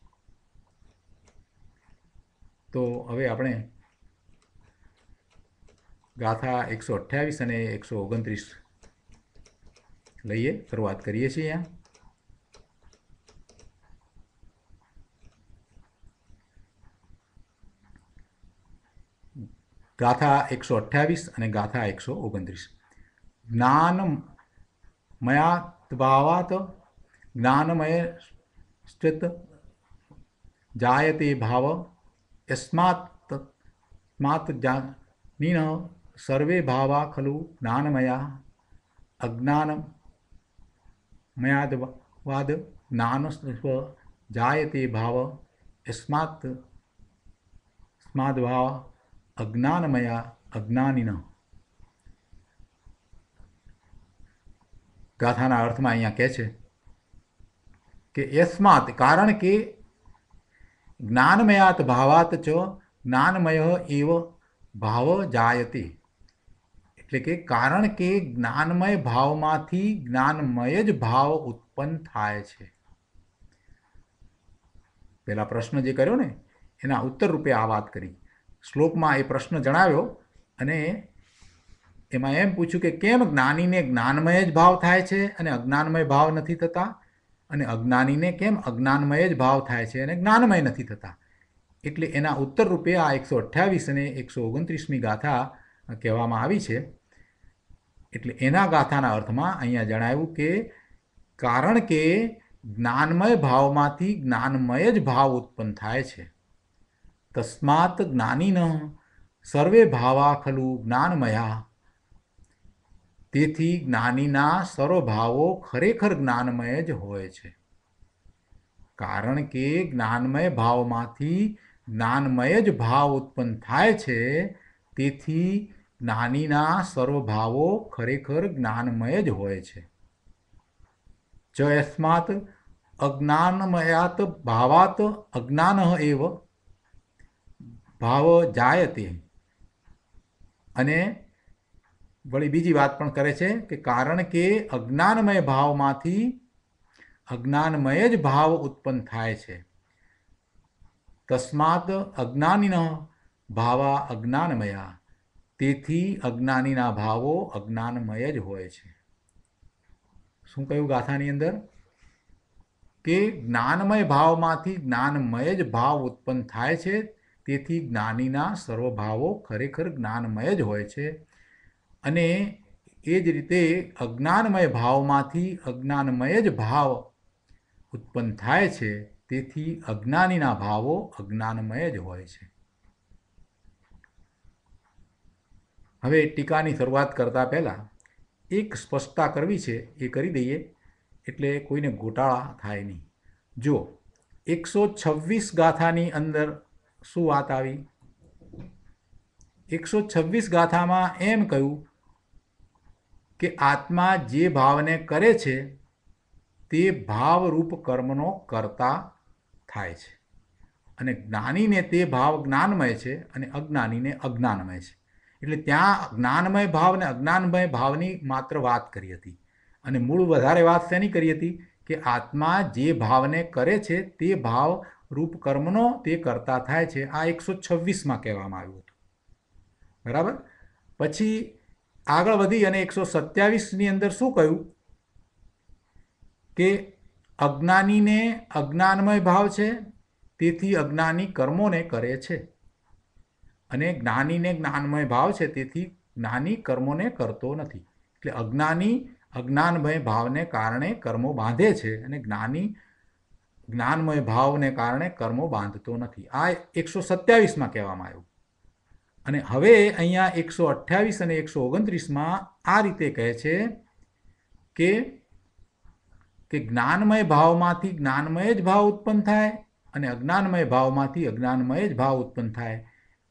તો હવે આપણે ગાથા 128 અને 129 લઈએ, શરૂઆત કરીએ છીએ. અહીંયા ગાથા 128 અને ગાથા 129. જ્ઞાનમયાત્ભાવાત જ્ઞાનમય સ્થિત જાયતે ભાવ યસ્માત જાનીન સર્વે ભાવા ખલુ જ્ઞાનમયા અજ્ઞાનમયાદવાદ જ્ઞાન જાયતે ભાવ યસ્માત સ્માદભાવ અજ્ઞાનમયા અજ્ઞાનીન. ગાથાના અર્થમાં અહીંયા કહે છે કે યસ્માત કારણ કે જ્ઞાનમયાત ભાવાત ચ જ્ઞાનમય એવ ભાવ જાયતે. એટલે કે કારણ કે જ્ઞાનમય ભાવમાંથી જ્ઞાનમય જ ભાવ ઉત્પન્ન થાય છે. પેલા પ્રશ્ન જે કર્યો ને એના ઉત્તર રૂપે આ વાત કરી. શ્લોકમાં એ પ્રશ્ન જણાવ્યો અને એમાં એમ પૂછ્યું કે કેમ જ્ઞાનીને જ્ઞાનમય જ ભાવ થાય છે અને અજ્ઞાનમય ભાવ નથી થતા, અને અજ્ઞાનીને કેમ અજ્ઞાનમય જ ભાવ થાય છે અને જ્ઞાનમય નથી થતા. એટલે એના ઉત્તર રૂપે આ 128 અને 129મી ગાથા કહેવામાં આવી છે. એટલે એના ગાથાના અર્થમાં અહીંયા જણાવ્યું કે કારણ કે જ્ઞાનમય ભાવમાંથી જ્ઞાનમય જ ભાવ ઉત્પન્ન થાય છે, तस्मात् ज्ञानिनः सर्वे भावा खलु ज्ञानमया। તેથી જ્ઞાનીના સર્વ ભાવો ખરેખર જ્ઞાનમય જ હોય છે, કારણ કે જ્ઞાનમય ભાવમાંથી જ્ઞાનમય જ ભાવ ઉત્પન્ન થાય છે. તેથી જ્ઞાનીના સર્વ ભાવો ખરેખર જ્ઞાનમય જ હોય છે. ચ યસ્માત અજ્ઞાનમયાત ભાવાત અજ્ઞાન એવ ભાવ જાયતે. અને વળી બીજી વાત પણ કરે છે કે કારણ કે અજ્ઞાનમય ભાવમાંથી અજ્ઞાનમય જ ભાવ ઉત્પન્ન થાય છે. તસ્માત અજ્ઞાનીન ભાવા અજ્ઞાનમયા. તેથી અજ્ઞાનીના ભાવો અજ્ઞાનમય જ હોય છે. શું કહ્યું ગાથાની અંદર? કે જ્ઞાનમય ભાવમાંથી જ્ઞાનમય જ ભાવ ઉત્પન્ન થાય છે. તેથી જ્ઞાનીના સર્વ ભાવો ખરેખર જ્ઞાનમય જ હોય છે. અને એ જ રીતે અજ્ઞાનમય ભાવમાંથી અજ્ઞાનમય જ ભાવ ઉત્પન્ન થાય છે. તેથી અજ્ઞાનીના ભાવો અજ્ઞાનમય જ હોય છે. હવે ટીકાની શરૂઆત કરતાં પહેલાં એક સ્પષ્ટતા કરવી છે, એ કરી દઈએ એટલે કોઈને ગોટાળા થાય નહીં. જો 126 ગાથાની અંદર શું વાત આવી? 126 ગાથામાં એમ કહ્યું કે આત્મા જે ભાવને કરે છે તે ભાવરૂપ કર્મનો કર્તા થાય છે, અને જ્ઞાનીને તે ભાવ જ્ઞાનમય છે અને અજ્ઞાનીને અજ્ઞાનમય છે. એટલે ત્યાં જ્ઞાનમય ભાવ અને અજ્ઞાનમય ભાવની માત્ર વાત કરી હતી, અને મૂળ વધારે વાત શેની કરી હતી? કે આત્મા જે ભાવને કરે છે તે ભાવ રૂપ કર્મનો તે કરતા થાય છે. આ 126માં કહેવામાં આવ્યું હતું. બરાબર. પછી આગળ વધી અને 127ની અંદર શું કહ્યું? કે અજ્ઞાનીને અજ્ઞાનમય ભાવ છે, તેથી અજ્ઞાની કર્મોને કરે છે, અને જ્ઞાનીને જ્ઞાનમય ભાવ છે, તેથી જ્ઞાની કર્મોને કરતો નથી. એટલે અજ્ઞાની અજ્ઞાનમય ભાવને કારણે કર્મો બાંધે છે, અને જ્ઞાની જ્ઞાનમય ભાવને કારણે કર્મો બાંધતો નથી. આ 127માં કહેવામાં આવ્યું. અને હવે અહીંયા 128 અને 129માં આ રીતે કહે છે કે જ્ઞાનમય ભાવમાંથી જ્ઞાનમય જ ભાવ ઉત્પન્ન થાય, અને અજ્ઞાનમય ભાવમાંથી અજ્ઞાનમય જ ભાવ ઉત્પન્ન થાય,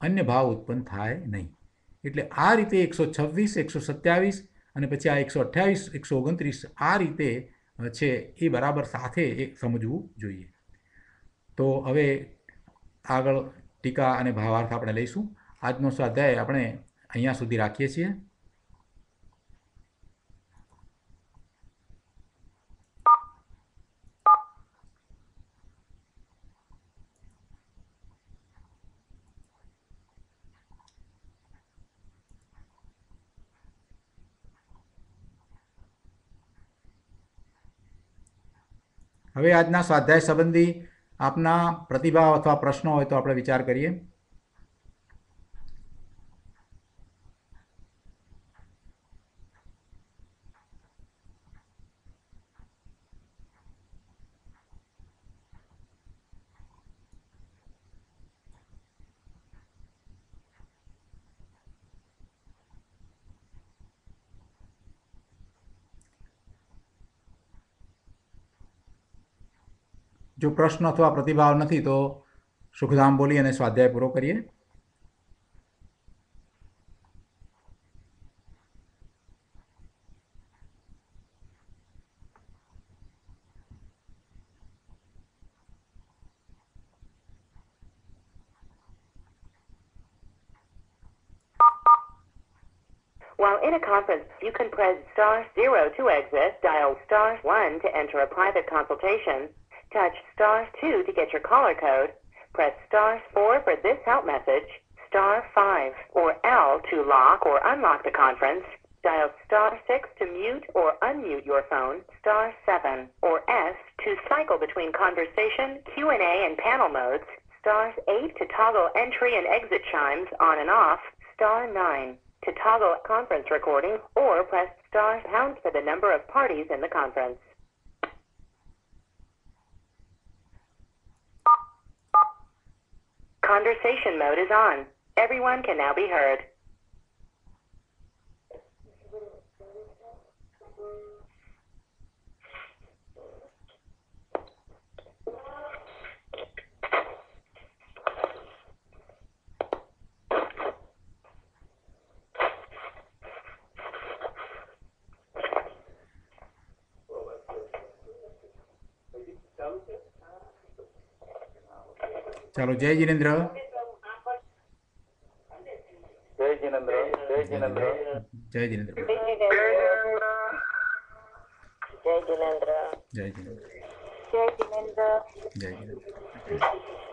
અન્ય ભાવ ઉત્પન્ન થાય નહીં. એટલે આ રીતે 126, 127 અને પછી આ 128, 129 આ રીતે છે એ બરાબર સાથે સમજવું જોઈએ. તો હવે આગળ ટીકા અને ભાવાર્થ આપણે લઈશું. આજનો સ્વાધ્યાય આપણે અહીંયા સુધી રાખીએ છીએ. હવે આજના સ્વાધ્યાય સંબંધી આપના પ્રતિભાવ અથવા પ્રશ્નો હોય તો આપણે વિચાર કરીએ. જો પ્રશ્ન અથવા પ્રતિભાવ નથી તો સુખધામ બોલી અને સ્વાધ્યાય પૂરો કરીએ. While in a conference, you can press *0 to exit, dial *1 to enter a private consultation, touch *2 to get your caller code, press *4 for this help message, *5 or L to lock or unlock the conference, dial *6 to mute or unmute your phone, *7 or S to cycle between conversation, Q&A, and panel modes, *8 to toggle entry and exit chimes on and off, *9 to toggle conference recording, or press *# for the number of parties in the conference. Conversation mode is on. Everyone can now be heard. ચાલો, જય જિનેન્દ્ર. જય જિનેન્દ્ર. જય જિનેન્દ્ર. જય Jinendra. Jai Jinendra. જય Jinendra. Jai Jinendra. જય જિનેન્દ્ર.